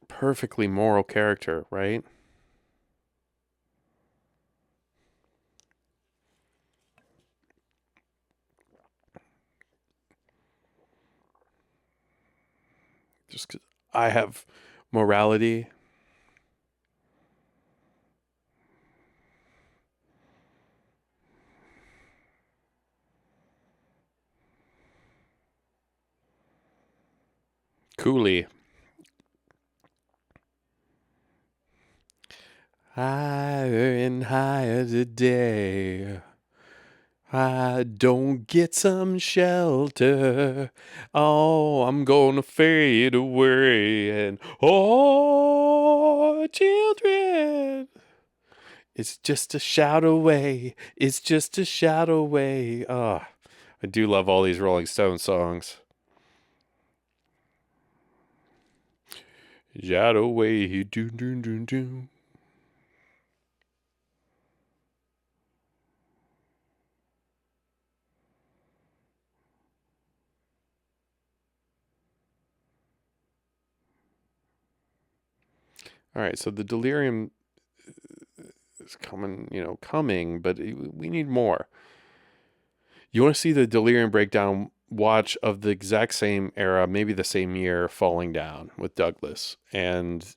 perfectly moral character, right? Just 'cause I have morality. Cooley. Higher and higher today. I don't get some shelter. Oh, I'm gonna fade away. And oh, children, it's just a shout away. It's just a shout away. Oh, I do love all these Rolling Stones songs. Shout away, do do do do. All right, so the delirium is coming, but we need more. You want to see the delirium breakdown? Watch of the exact same era, maybe the same year, Falling Down with Douglas. And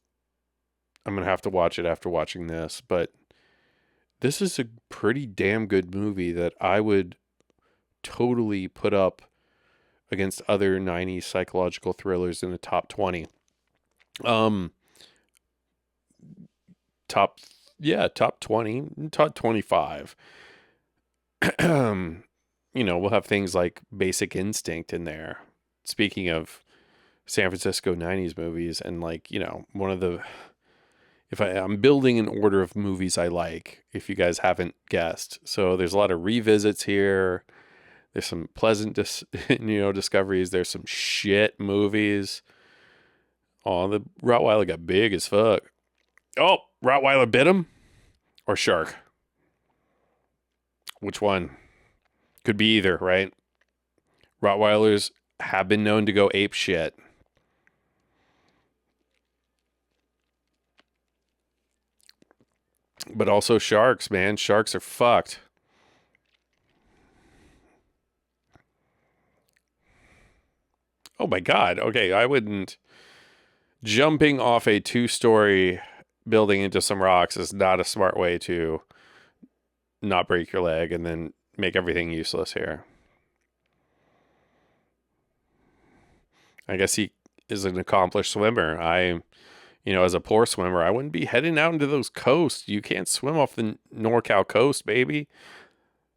I'm going to have to watch it after watching this, but this is a pretty damn good movie that I would totally put up against other 90s psychological thrillers in the top 20. Um top top 20, top 25. We'll have things like Basic Instinct in there. Speaking of San Francisco 90s movies, and one of the, if I'm building an order of movies I like, if you guys haven't guessed. So there's a lot of revisits here. There's some pleasant discoveries. There's some shit movies. Oh, the Rottweiler got big as fuck. Oh, Rottweiler bit him? Or shark? Which one? Could be either, right? Rottweilers have been known to go ape shit. But also sharks, man. Sharks are fucked. Oh my God. Okay, I wouldn't. Jumping off a 2-story building into some rocks is not a smart way to not break your leg and then make everything useless here. I guess he is an accomplished swimmer. As a poor swimmer, I wouldn't be heading out into those coasts. You can't swim off the NorCal coast, baby.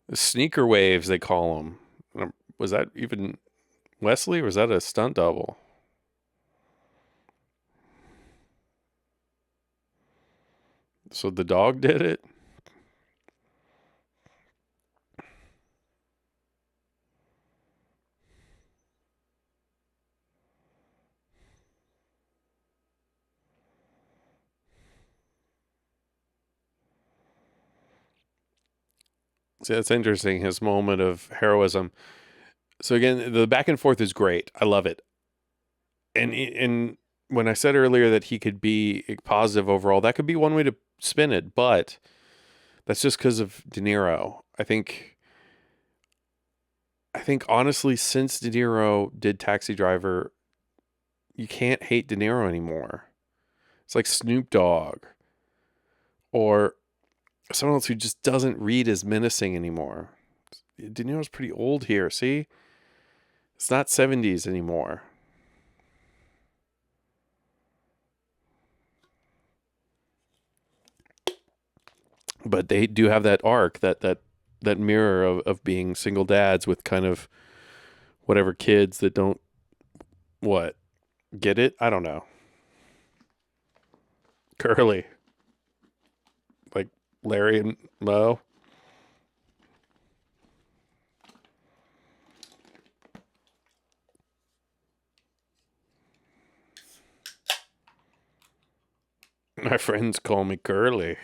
The sneaker waves, they call them. Was that even Wesley, or was that a stunt double? So the dog did it? So that's interesting. His moment of heroism. So again, the back and forth is great. I love it. And when I said earlier that he could be positive overall, that could be one way to spin it, but that's just because of De Niro. I think honestly, since De Niro did Taxi Driver, you can't hate De Niro anymore. It's like Snoop Dogg or someone else who just doesn't read as menacing anymore. De Niro's pretty old here. See, it's not 70s anymore. But they do have that arc, that mirror of being single dads with kind of whatever kids that don't what get it. I don't know. Curly, like Larry and Mo. My friends call me Curly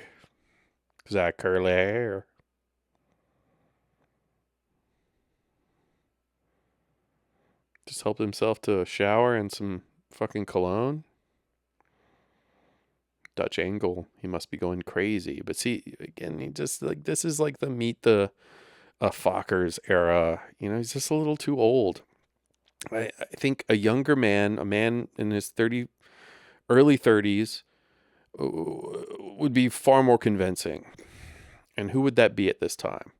because I have curly hair. Just helped himself to a shower and some fucking cologne. Dutch angle. He must be going crazy. But see, again, he just like this is like the meet the Fockers era. He's just a little too old. I think a younger man, a man in his early 30s, would be far more convincing. And who would that be at this time?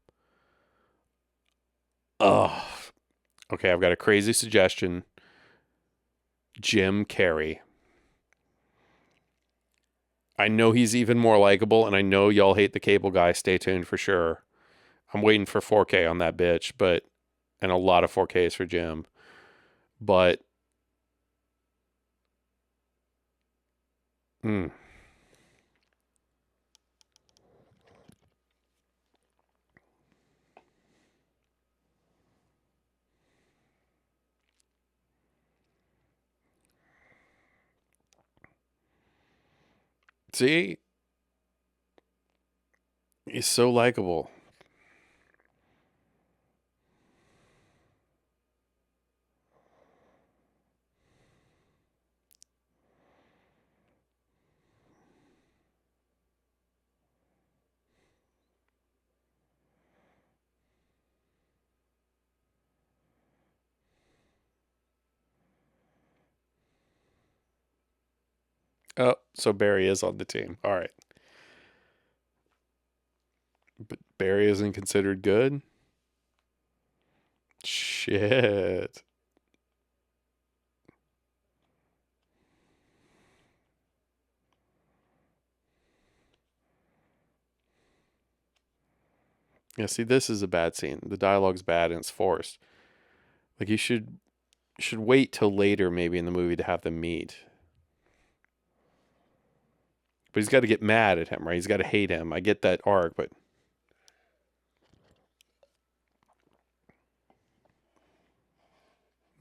Oh, okay. I've got a crazy suggestion. Jim Carrey. I know he's even more likable, and I know y'all hate the cable guy. Stay tuned for sure. I'm waiting for 4K on that bitch, and a lot of 4Ks for Jim. But, mm, see, he's so likable. Oh, so Barry is on the team. All right, but Barry isn't considered good. Shit. Yeah, see, this is a bad scene. The dialogue's bad and it's forced. Like you should wait till later, maybe in the movie, to have them meet. But he's got to get mad at him, right? He's got to hate him. I get that arc, but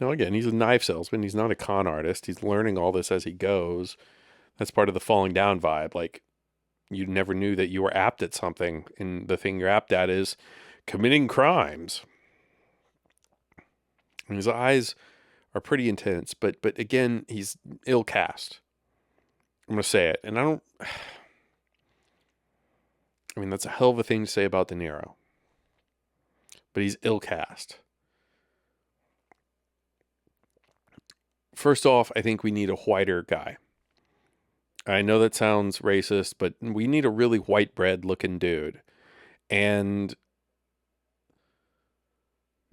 no, again, he's a knife salesman. He's not a con artist. He's learning all this as he goes. That's part of the falling down vibe. Like you never knew that you were apt at something, and the thing you're apt at is committing crimes. And his eyes are pretty intense, but again, he's ill cast. I'm gonna say it, and I don't. I mean, that's a hell of a thing to say about De Niro, but he's ill cast. First off, I think we need a whiter guy. I know that sounds racist, but we need a really white bread looking dude. And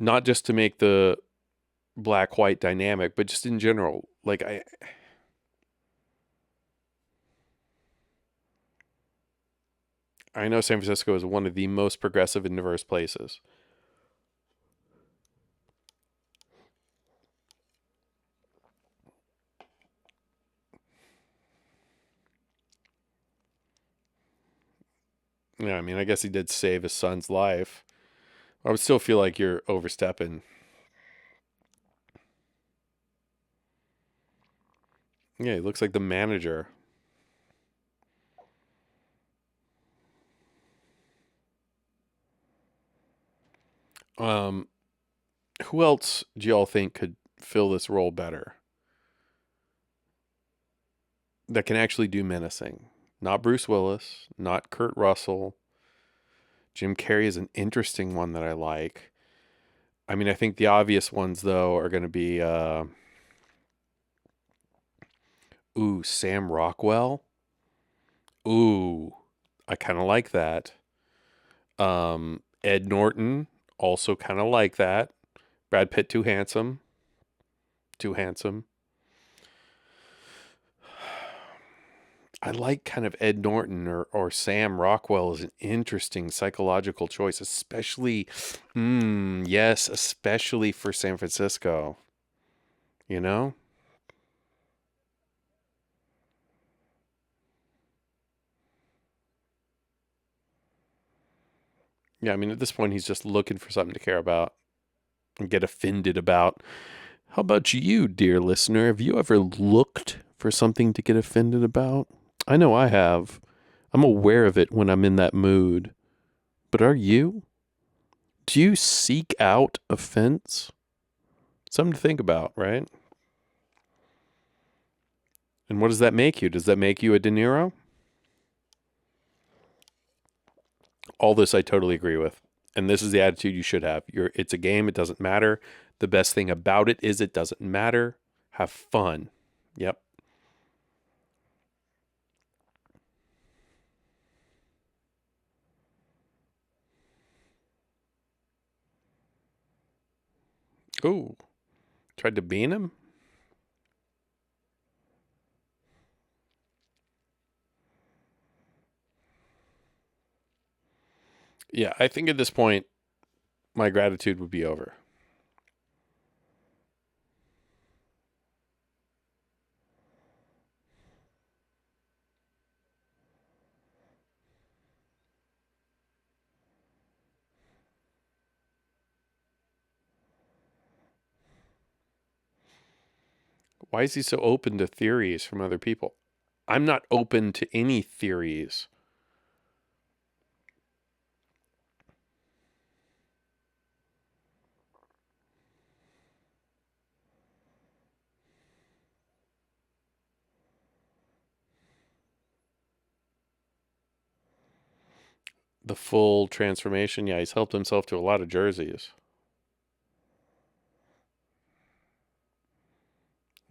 not just to make the black white dynamic, but just in general. Like I know San Francisco is one of the most progressive and diverse places. Yeah, I mean, I guess he did save his son's life. I would still feel like you're overstepping. Yeah, he looks like the manager. Um, who else do y'all think could fill this role better? That can actually do menacing. Not Bruce Willis, not Kurt Russell. Jim Carrey is an interesting one that I like. I mean, I think the obvious ones though are going to be Sam Rockwell. Ooh, I kind of like that. Ed Norton, also kind of like that. Brad Pitt, too handsome. Too handsome. I like kind of Ed Norton or Sam Rockwell is an interesting psychological choice, especially, yes, especially for San Francisco. You know? Yeah, I mean, at this point, he's just looking for something to care about and get offended about. How about you, dear listener? Have you ever looked for something to get offended about? I know I have. I'm aware of it when I'm in that mood. But are you? Do you seek out offense? Something to think about, right? And what does that make you? Does that make you a De Niro? All this I totally agree with. And this is the attitude you should have. It's a game, it doesn't matter. The best thing about it is it doesn't matter. Have fun. Yep. Ooh, tried to bean him? Yeah, I think at this point my gratitude would be over. Why is he so open to theories from other people? I'm not open to any theories. The full transformation, yeah, he's helped himself to a lot of jerseys.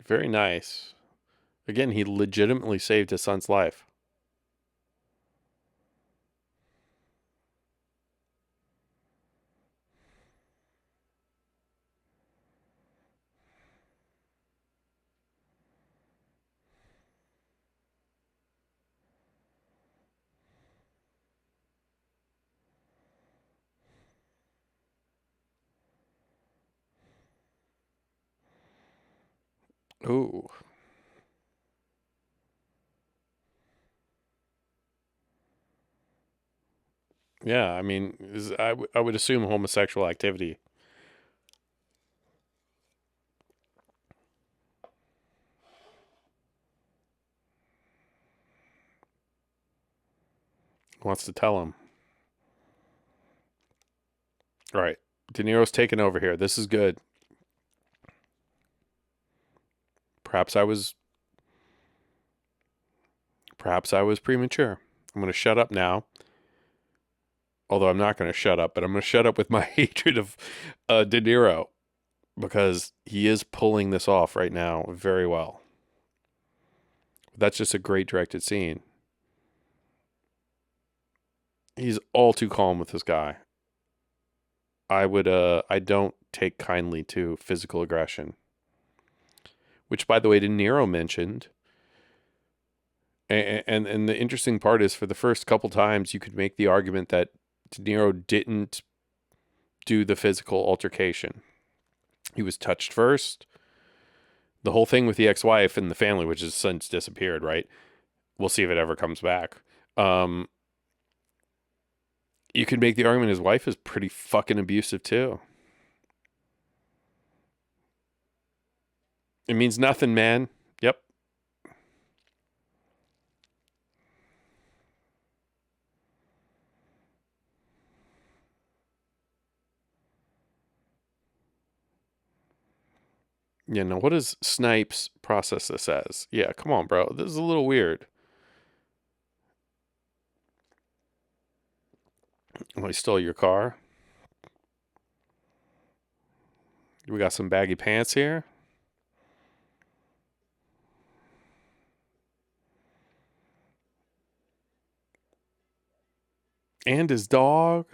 Very nice. Again, he legitimately saved his son's life. Ooh. Yeah, I mean, I would assume homosexual activity. Wants to tell him. All right. De Niro's taking over here. This is good. Perhaps I was perhaps I was premature. I'm going to shut up now. Although I'm not going to shut up, but I'm going to shut up with my hatred of De Niro because he is pulling this off right now very well. That's just a great directed scene. He's all too calm with this guy. I don't take kindly to physical aggression, which by the way De Niro mentioned. And the interesting part is for the first couple times you could make the argument that De Niro didn't do the physical altercation. He was touched first. The whole thing with the ex-wife and the family, which has since disappeared, right? We'll see if it ever comes back. Um, you could make the argument his wife is pretty fucking abusive too. It means nothing, man. Yep. You know, what does Snipes process this as? Yeah, come on, bro. This is a little weird. Oh, he stole your car. We got some baggy pants here. And his dog.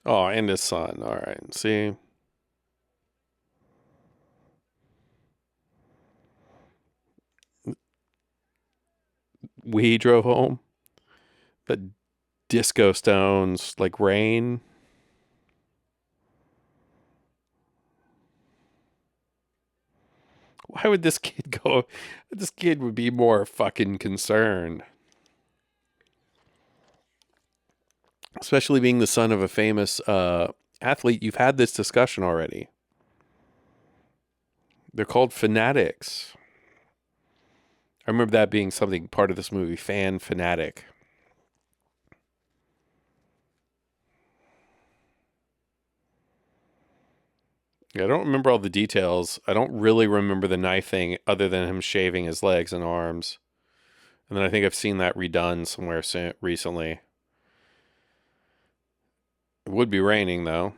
Oh, and his son. All right. See? We drove home. The disco stones, like rain. Why would this kid go? This kid would be more fucking concerned. Especially being the son of a famous athlete. You've had this discussion already. They're called fanatics. I remember that being something part of this movie, fan fanatic. Yeah, I don't remember all the details. I don't really remember the knife thing other than him shaving his legs and arms. And then I think I've seen that redone somewhere recently. It would be raining though.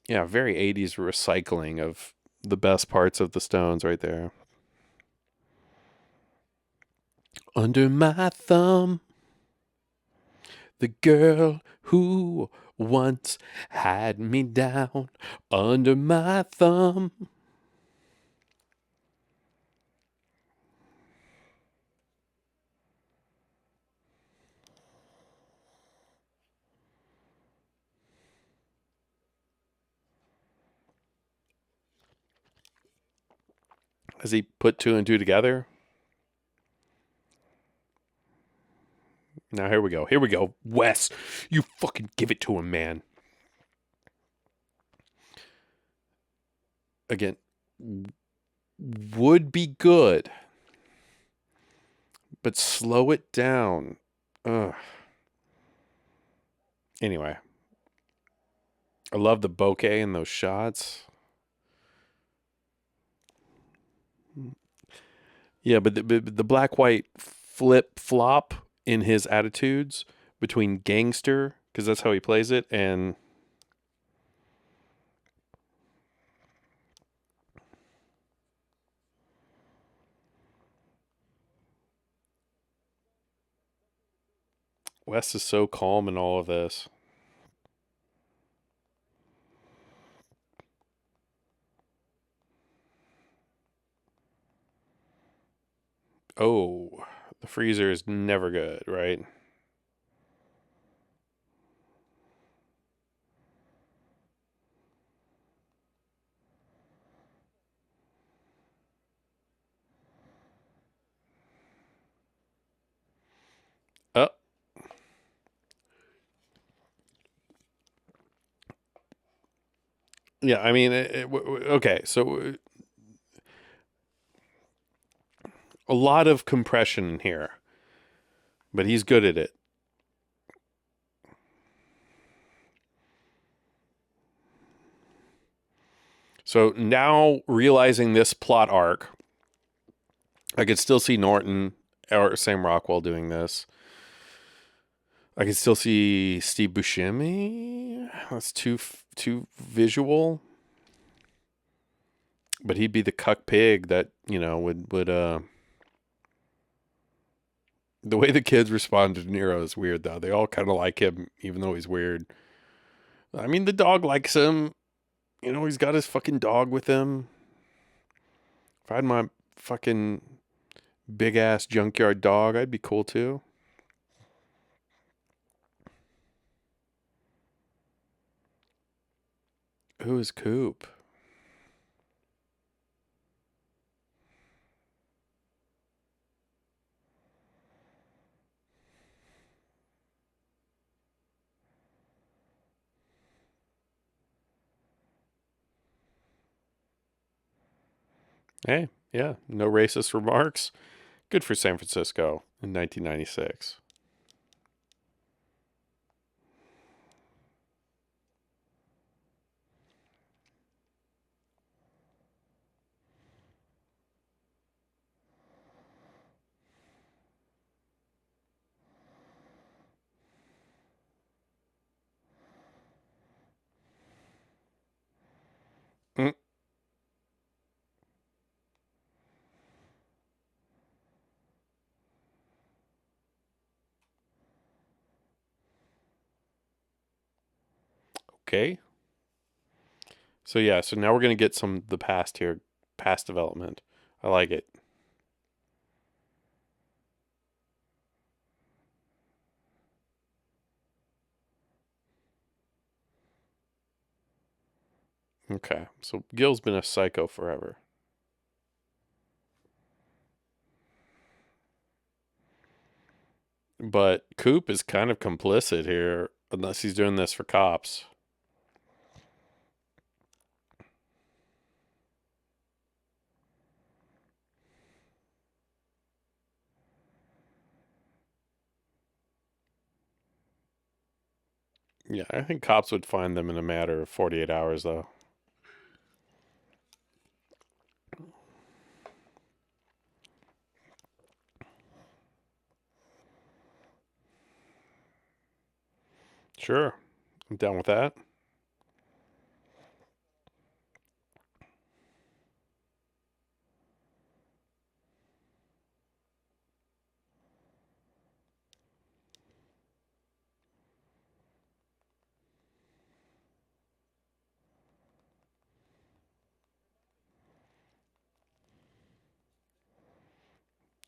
Yeah, very 80s recycling of the best parts of the Stones right there. Under my thumb, the girl who once had me down. Under my thumb. Has he put two and two together? Now here we go. Here we go. Wes, you fucking give it to him, man. Again, would be good, but slow it down. Ugh. Anyway, I love the bokeh in those shots. Yeah, but the black white flip flop in his attitudes between gangster, because that's how he plays it, and Wes is so calm in all of this. Oh, the freezer is never good, right? Oh, yeah. I mean, okay. So a lot of compression in here, but he's good at it. So now realizing this plot arc, I could still see Norton or Sam Rockwell doing this. I could still see Steve Buscemi. That's too visual. But he'd be the cuck pig that would. The way the kids respond to Nero is weird though. They all kind of like him, even though he's weird. I mean, the dog likes him. You know, he's got his fucking dog with him. If I had my fucking big ass junkyard dog, I'd be cool too. Who is Coop? Hey, yeah, no racist remarks. Good for San Francisco in 1996. Mm, okay. So yeah, so now we're gonna get some the past here, past development. I like it. Okay, so Gil's been a psycho forever, but Coop is kind of complicit here, unless he's doing this for cops. Yeah, I think cops would find them in a matter of 48 hours, though. Sure, I'm down with that.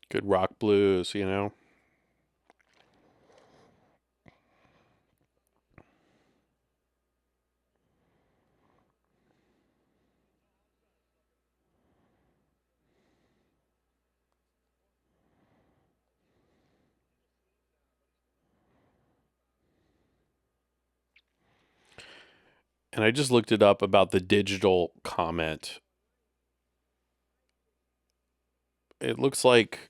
Good rock blues, you know? And I just looked it up about the digital comment. It looks like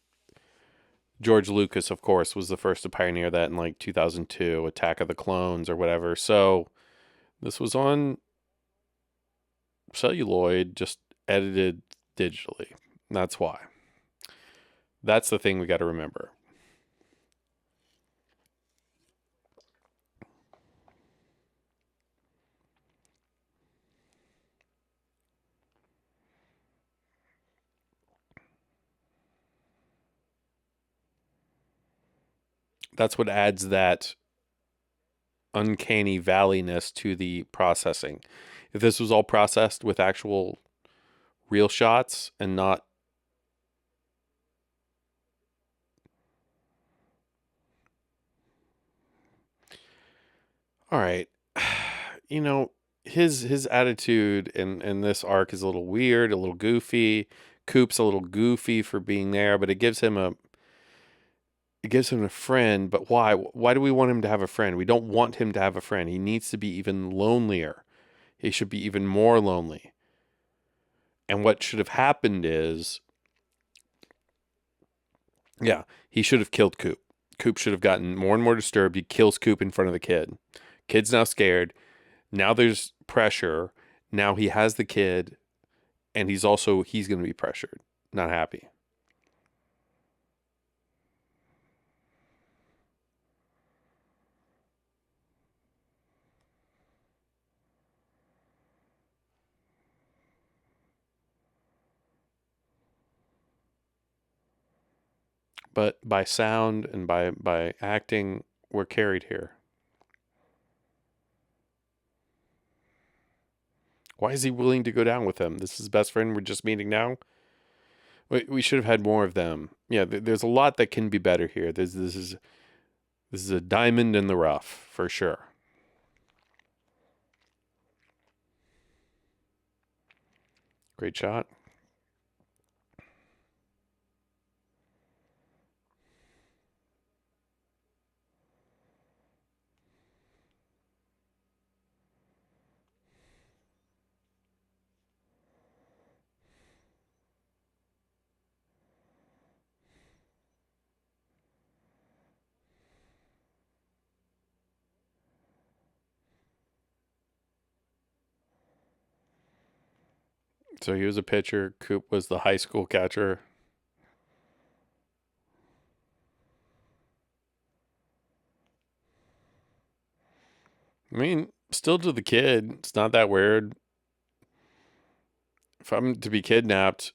George Lucas, of course, was the first to pioneer that in like 2002, Attack of the Clones or whatever. So this was on celluloid, just edited digitally. That's why. That's the thing we got to remember. That's what adds that uncanny valleyness to the processing. If this was all processed with actual real shots and not, all right, you know, his attitude in this arc is a little weird, a little goofy. Coop's a little goofy for being there, but it gives him a friend. But why? Why do we want him to have a friend? We don't want him to have a friend. He needs to be even lonelier. He should be even more lonely. And what should have happened is, yeah, he should have killed Coop. Coop should have gotten more and more disturbed. He kills Coop in front of the kid. Kid's now scared. Now there's pressure. Now he has the kid, and he's going to be pressured, not happy. But by sound and by acting, we're carried here. Why is he willing to go down with him? This is his best friend. We're just meeting now. We should have had more of them. Yeah, there's a lot that can be better here. This is a diamond in the rough for sure. Great shot. So he was a pitcher. Coop was the high school catcher. I mean, still to the kid, it's not that weird. If I'm to be kidnapped,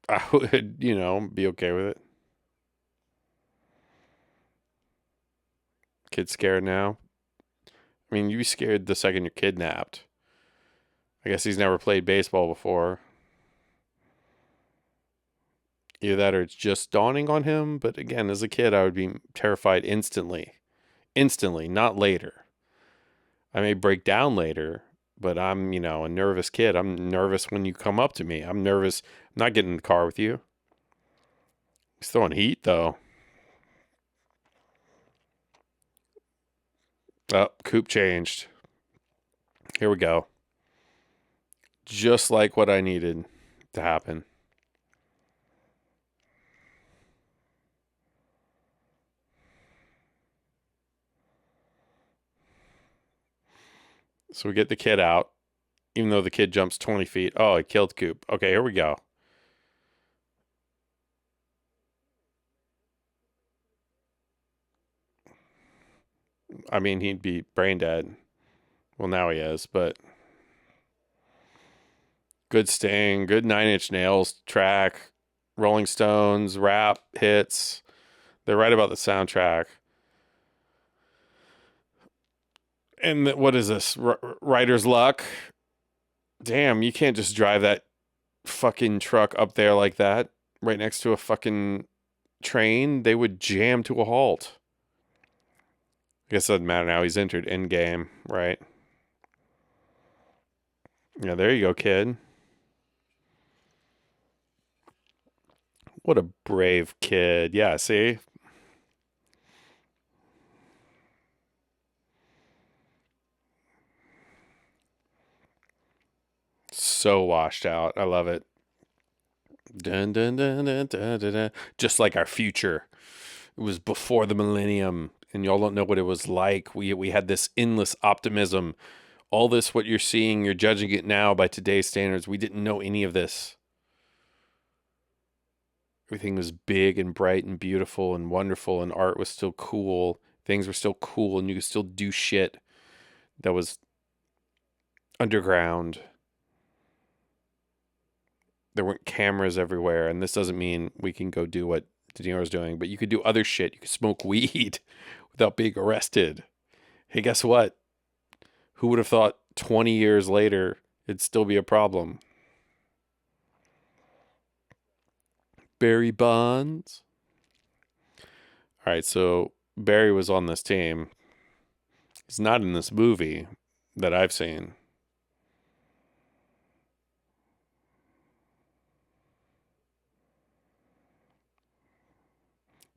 I would, be okay with it. Kid's scared now. I mean, you'd be scared the second you're kidnapped. I guess he's never played baseball before. Either that or it's just dawning on him. But again, as a kid, I would be terrified instantly. Instantly, not later. I may break down later, but I'm, a nervous kid. I'm nervous when you come up to me. I'm nervous. I'm not getting in the car with you. He's throwing heat, though. Oh, Coop changed. Here we go. Just like what I needed to happen. So we get the kid out, even though the kid jumps 20 feet. Oh, he killed Coop. Okay, here we go. I mean, he'd be brain dead. Well, now he is, but good Sting, good Nine Inch Nails track, Rolling Stones, rap hits. They're right about the soundtrack. And what is this? Writer's luck? Damn, you can't just drive that fucking truck up there like that, right next to a fucking train. They would jam to a halt. I guess it doesn't matter now. He's entered Endgame, right? Yeah, there you go, kid. What a brave kid. Yeah, see? So washed out. I love it. Dun, dun, dun, dun, dun, dun, dun. Just like our future. It was before the millennium, and y'all don't know what it was like. We had this endless optimism. All this, what you're seeing, you're judging it now by today's standards. We didn't know any of this. Everything was big and bright and beautiful and wonderful, and art was still cool. Things were still cool, and you could still do shit that was underground. There weren't cameras everywhere, and this doesn't mean we can go do what De Niro's doing, but you could do other shit. You could smoke weed without being arrested. Hey, guess what? Who would have thought 20 years later it'd still be a problem? Barry Bonds. All right, so Barry was on this team. He's not in this movie that I've seen.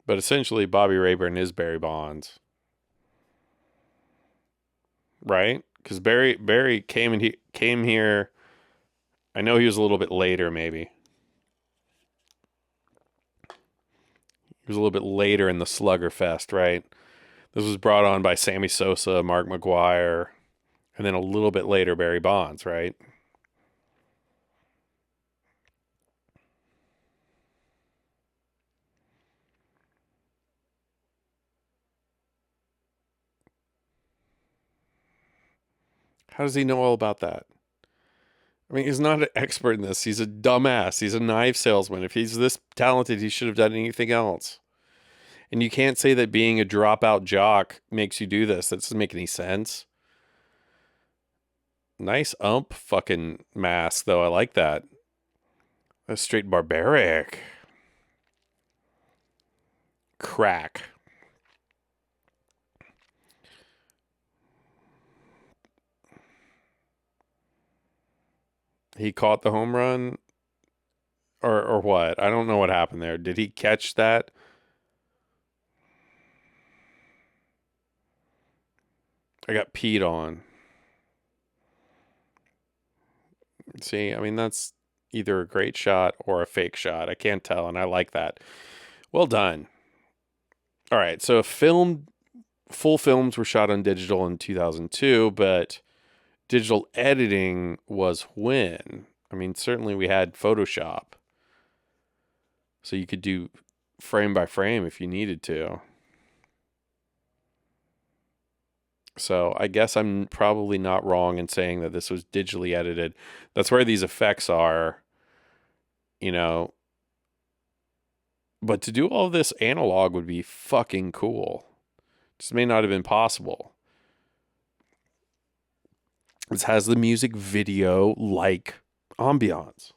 But essentially, Bobby Rayburn is Barry Bonds, right? Because Barry came here. I know he was a little bit later, maybe. He was a little bit later in the Slugger Fest, right? This was brought on by Sammy Sosa, Mark McGuire, and then a little bit later Barry Bonds, right? How does he know all about that? I mean, he's not an expert in this. He's a dumbass. He's a knife salesman. If he's this talented, he should have done anything else. And you can't say that being a dropout jock makes you do this. That doesn't make any sense. Nice fucking mask, though. I like that. That's straight barbaric. Crack. He caught the home run or what? I don't know what happened there. Did he catch that? I got peed on. See, I mean, that's either a great shot or a fake shot. I can't tell, and I like that. Well done. All right, so full films were shot on digital in 2002, but digital editing was when. I mean, certainly we had Photoshop, so you could do frame by frame if you needed to. So I guess I'm probably not wrong in saying that this was digitally edited. That's where these effects are, you know. But to do all this analog would be fucking cool. Just may not have been possible. This has the music video like ambiance.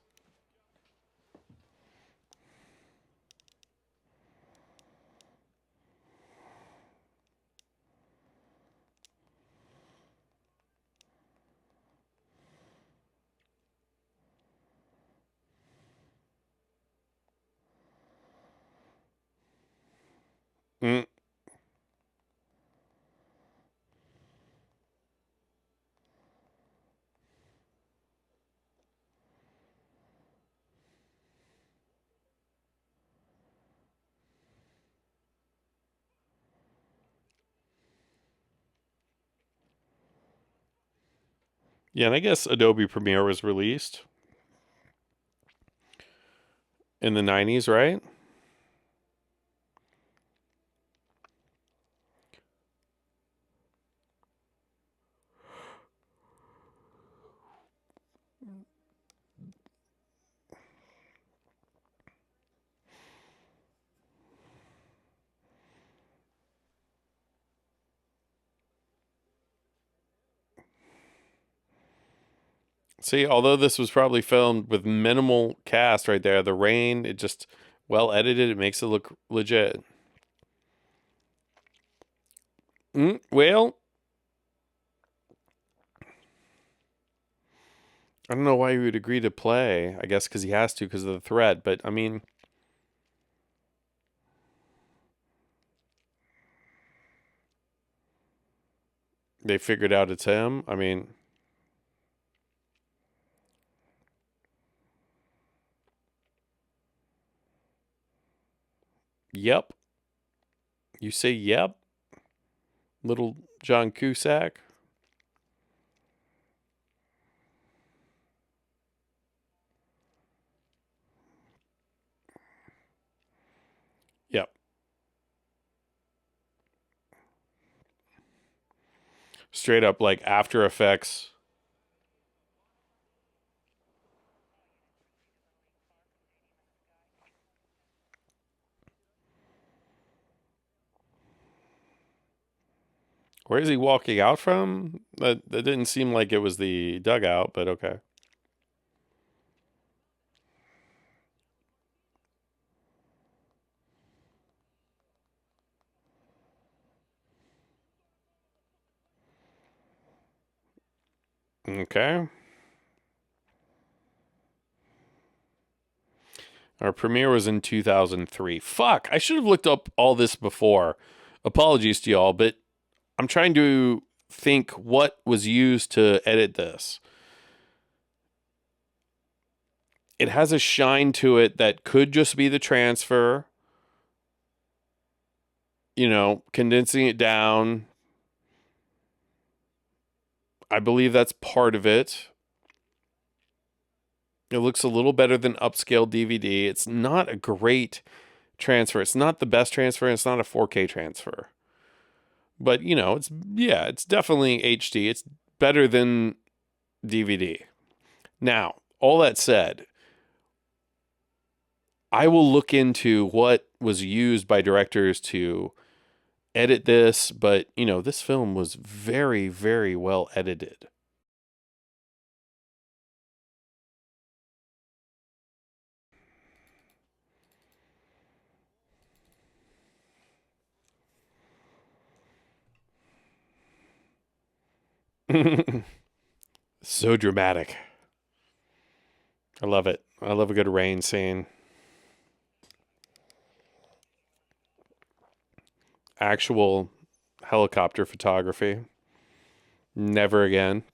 Mm. Yeah, and I guess Adobe Premiere was released in the 90s, right? See, although this was probably filmed with minimal cast right there, the rain, it just well edited, it makes it look legit. Well, I don't know why he would agree to play. I guess because he has to because of the threat. But I mean, they figured out it's him. I mean, yep. You say yep, little John Cusack. Yep. Straight up like After Effects. Where is he walking out from? That didn't seem like it was the dugout, but okay. Okay. Our premiere was in 2003. Fuck, I should have looked up all this before. Apologies to y'all, but I'm trying to think what was used to edit this. It has a shine to it that could just be the transfer, condensing it down. I believe that's part of it. It looks a little better than upscale DVD. It's not a great transfer. It's not the best transfer. And it's not a 4K transfer. But, it's definitely HD. It's better than DVD. Now, all that said, I will look into what was used by directors to edit this, but this film was very, very well edited. So dramatic. I love it. I love a good rain scene. Actual helicopter photography. Never again.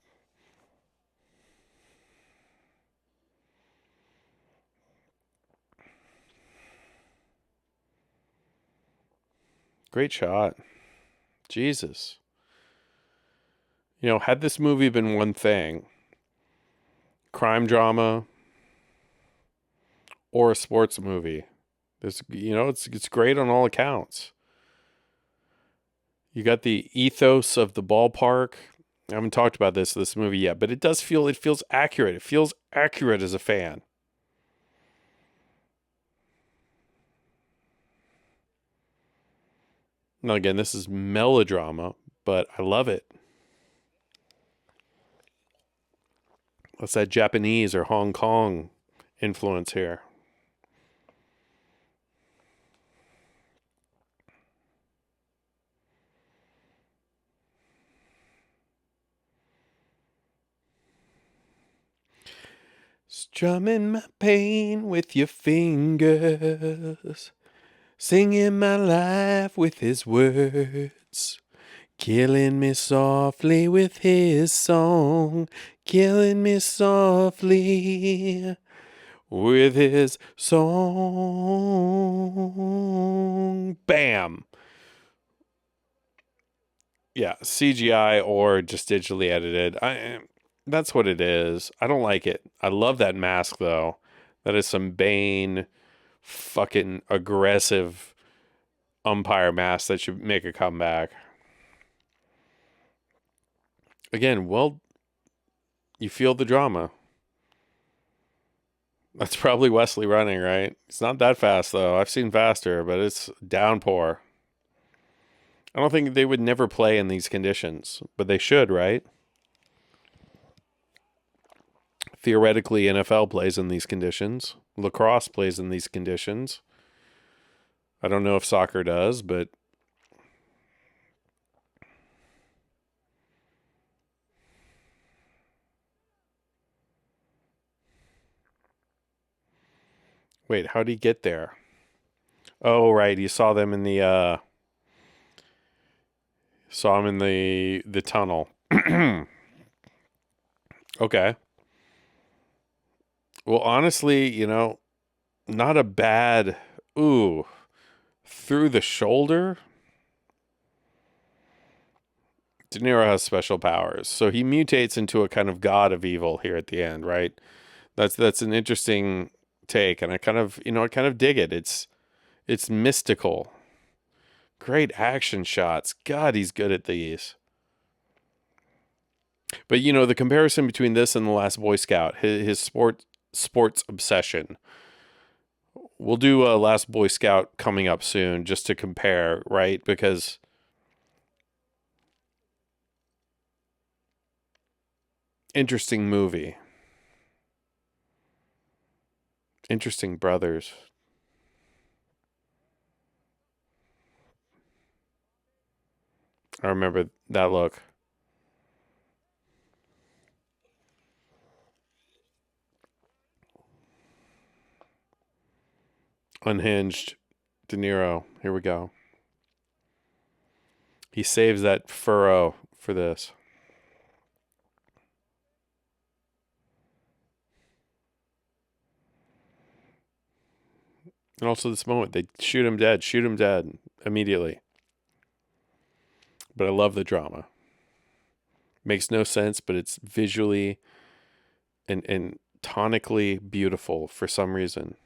Great shot. Jesus. Had this movie been one thing, crime drama or a sports movie, it's great on all accounts. You got the ethos of the ballpark. I haven't talked about this movie yet, but it feels accurate. It feels accurate as a fan. Now again, this is melodrama, but I love it. What's that Japanese or Hong Kong influence here? Strumming my pain with your fingers, singing my life with his words, killing me softly with his song, killing me softly with his song. Bam! Yeah, CGI or just digitally edited. That's what it is. I don't like it. I love that mask though. That is some Bane fucking aggressive umpire mask that should make a comeback. Again, well, you feel the drama. That's probably Wesley running, right? It's not that fast though. I've seen faster, but it's downpour. I don't think they would never play in these conditions, but they should, right? Theoretically, NFL plays in these conditions. Lacrosse plays in these conditions. I don't know if soccer does, but wait, how'd he get there? Oh, right, you saw them in the saw him in the tunnel. Okay. Well, honestly, not a bad ooh, through the shoulder. De Niro has special powers. So he mutates into a kind of god of evil here at the end, right? That's an interesting take, and I kind of dig it. It's mystical. Great action shots. God, he's good at these. But the comparison between this and the Last Boy Scout, his sports obsession. We'll do a Last Boy Scout coming up soon just to compare, right? Because interesting movie. Interesting brothers. I remember that look. Unhinged. De Niro. Here we go. He saves that furrow for this. And also this moment, they shoot him dead immediately. But I love the drama. Makes no sense, but it's visually and tonically beautiful for some reason.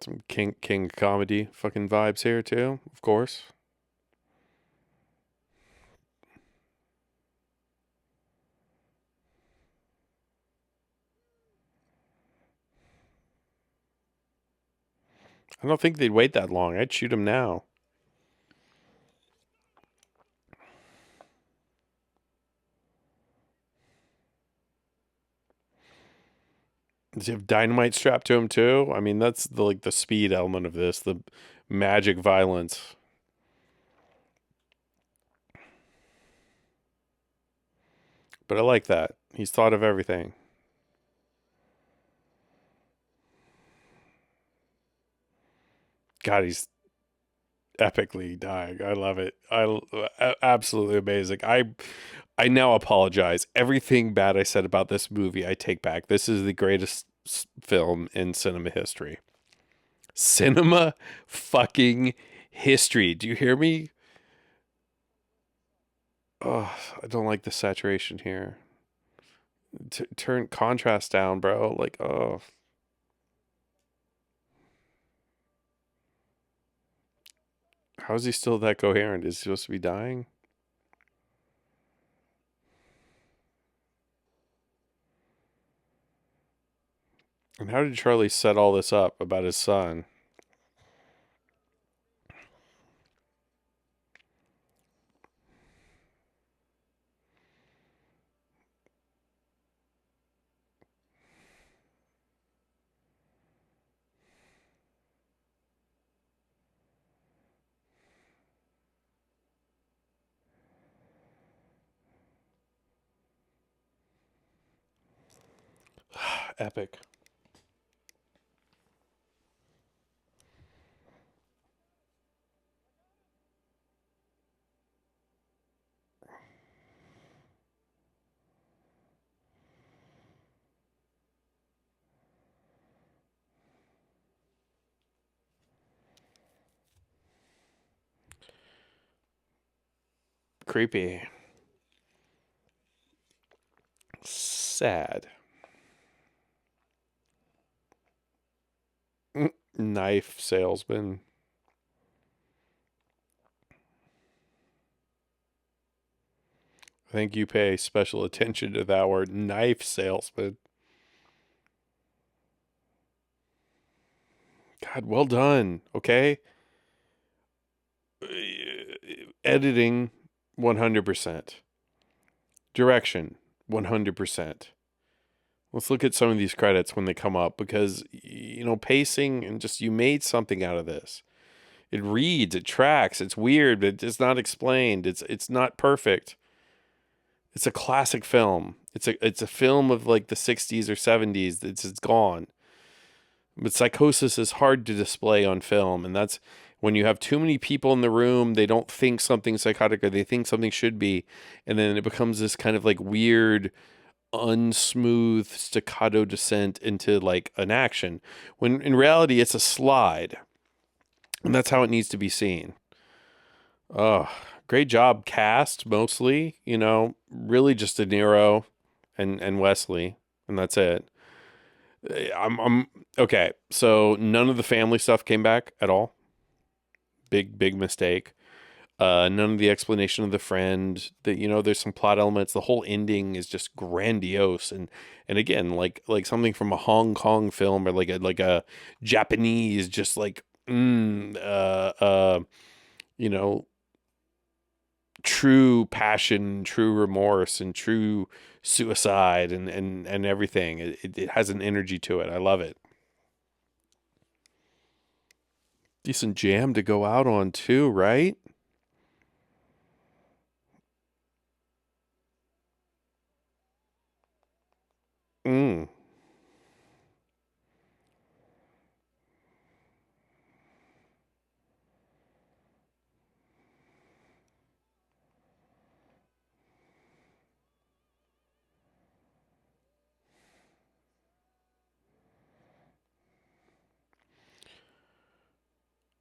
Some king comedy fucking vibes here too, of course. I don't think they'd wait that long. I'd shoot him now. Does he have dynamite strapped to him too? I mean, that's the speed element of this, the magic violence. But I like that. He's thought of everything. God, he's epically dying. I love it. Absolutely amazing. I I now apologize. Everything bad I said about this movie, I take back. This is the greatest film in cinema history. Cinema fucking history. Do you hear me? Oh, I don't like the saturation here. Turn contrast down, bro. Like, oh. How is he still that coherent? Is he supposed to be dying? And how did Charlie set all this up about his son? Epic. Creepy. Sad. Knife salesman. I think you pay special attention to that word, knife salesman. God, well done. Okay. Editing, 100%. Direction, 100%. Let's look at some of these credits when they come up because, pacing and just you made something out of this. It reads, it tracks, it's weird, but it's not explained. It's not perfect. It's a classic film. It's a film of like the 60s or 70s. It's gone. But psychosis is hard to display on film, and that's when you have too many people in the room, they don't think something psychotic or they think something should be, and then it becomes this kind of like weird unsmooth staccato descent into like an action when in reality it's a slide, and that's how it needs to be seen. Oh, great job cast, mostly, really just De Niro and Wesley, and that's it. I'm okay. So none of the family stuff came back at all. Big mistake. None of the explanation of the friend. That there's some plot elements. The whole ending is just grandiose, and again, like something from a Hong Kong film or like a Japanese, just like you know, true passion, true remorse, and true suicide, and everything. It has an energy to it. I love it. Decent jam to go out on too, right? Mm.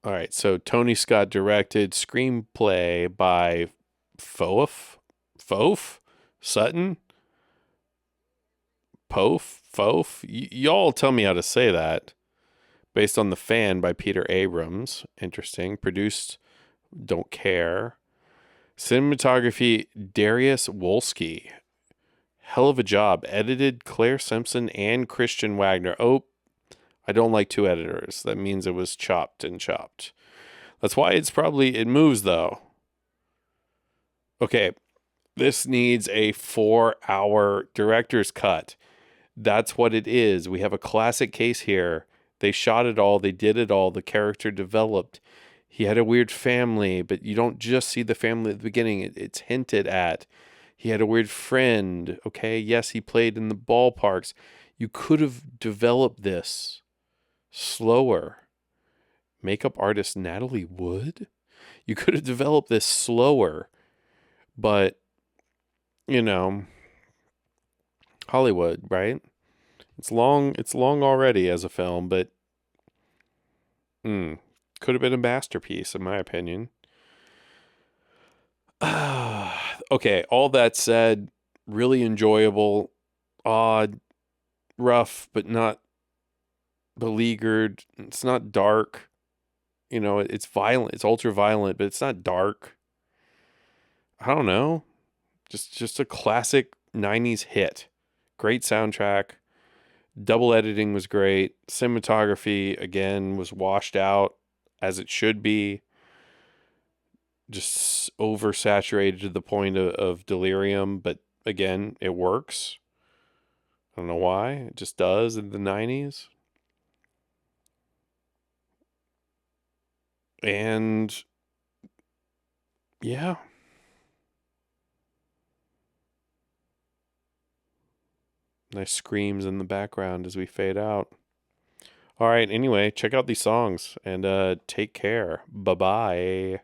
All right, so Tony Scott directed, screenplay by Fof Sutton, Fof. Y'all tell me how to say that. Based on The Fan by Peter Abrams. Interesting. Produced, don't care. Cinematography, Darius Wolski. Hell of a job. Edited Claire Simpson and Christian Wagner. Oh, I don't like two editors. That means it was chopped and chopped. That's why it moves though. Okay, this needs a 4-hour director's cut. That's what it is. We have a classic case here. They shot it all, they did it all, the character developed. He had a weird family, but you don't just see the family at the beginning. It's hinted at. He had a weird friend. Okay, yes, he played in the ballparks. You could have developed this slower. Makeup artist Natalie Wood? You could have developed this slower, but you know, Hollywood, right? It's long already as a film, but could have been a masterpiece in my opinion. Okay, all that said, really enjoyable, odd, rough, but not beleaguered. It's not dark. It's violent. It's ultra violent, but it's not dark. I don't know. Just a classic 90s hit. Great soundtrack. Double editing was great. Cinematography again was washed out as it should be. Just oversaturated to the point of delirium, but again, it works. I don't know why. It just does in the 90s. And yeah, nice screams in the background as we fade out. All right, anyway, check out these songs and take care. Bye bye.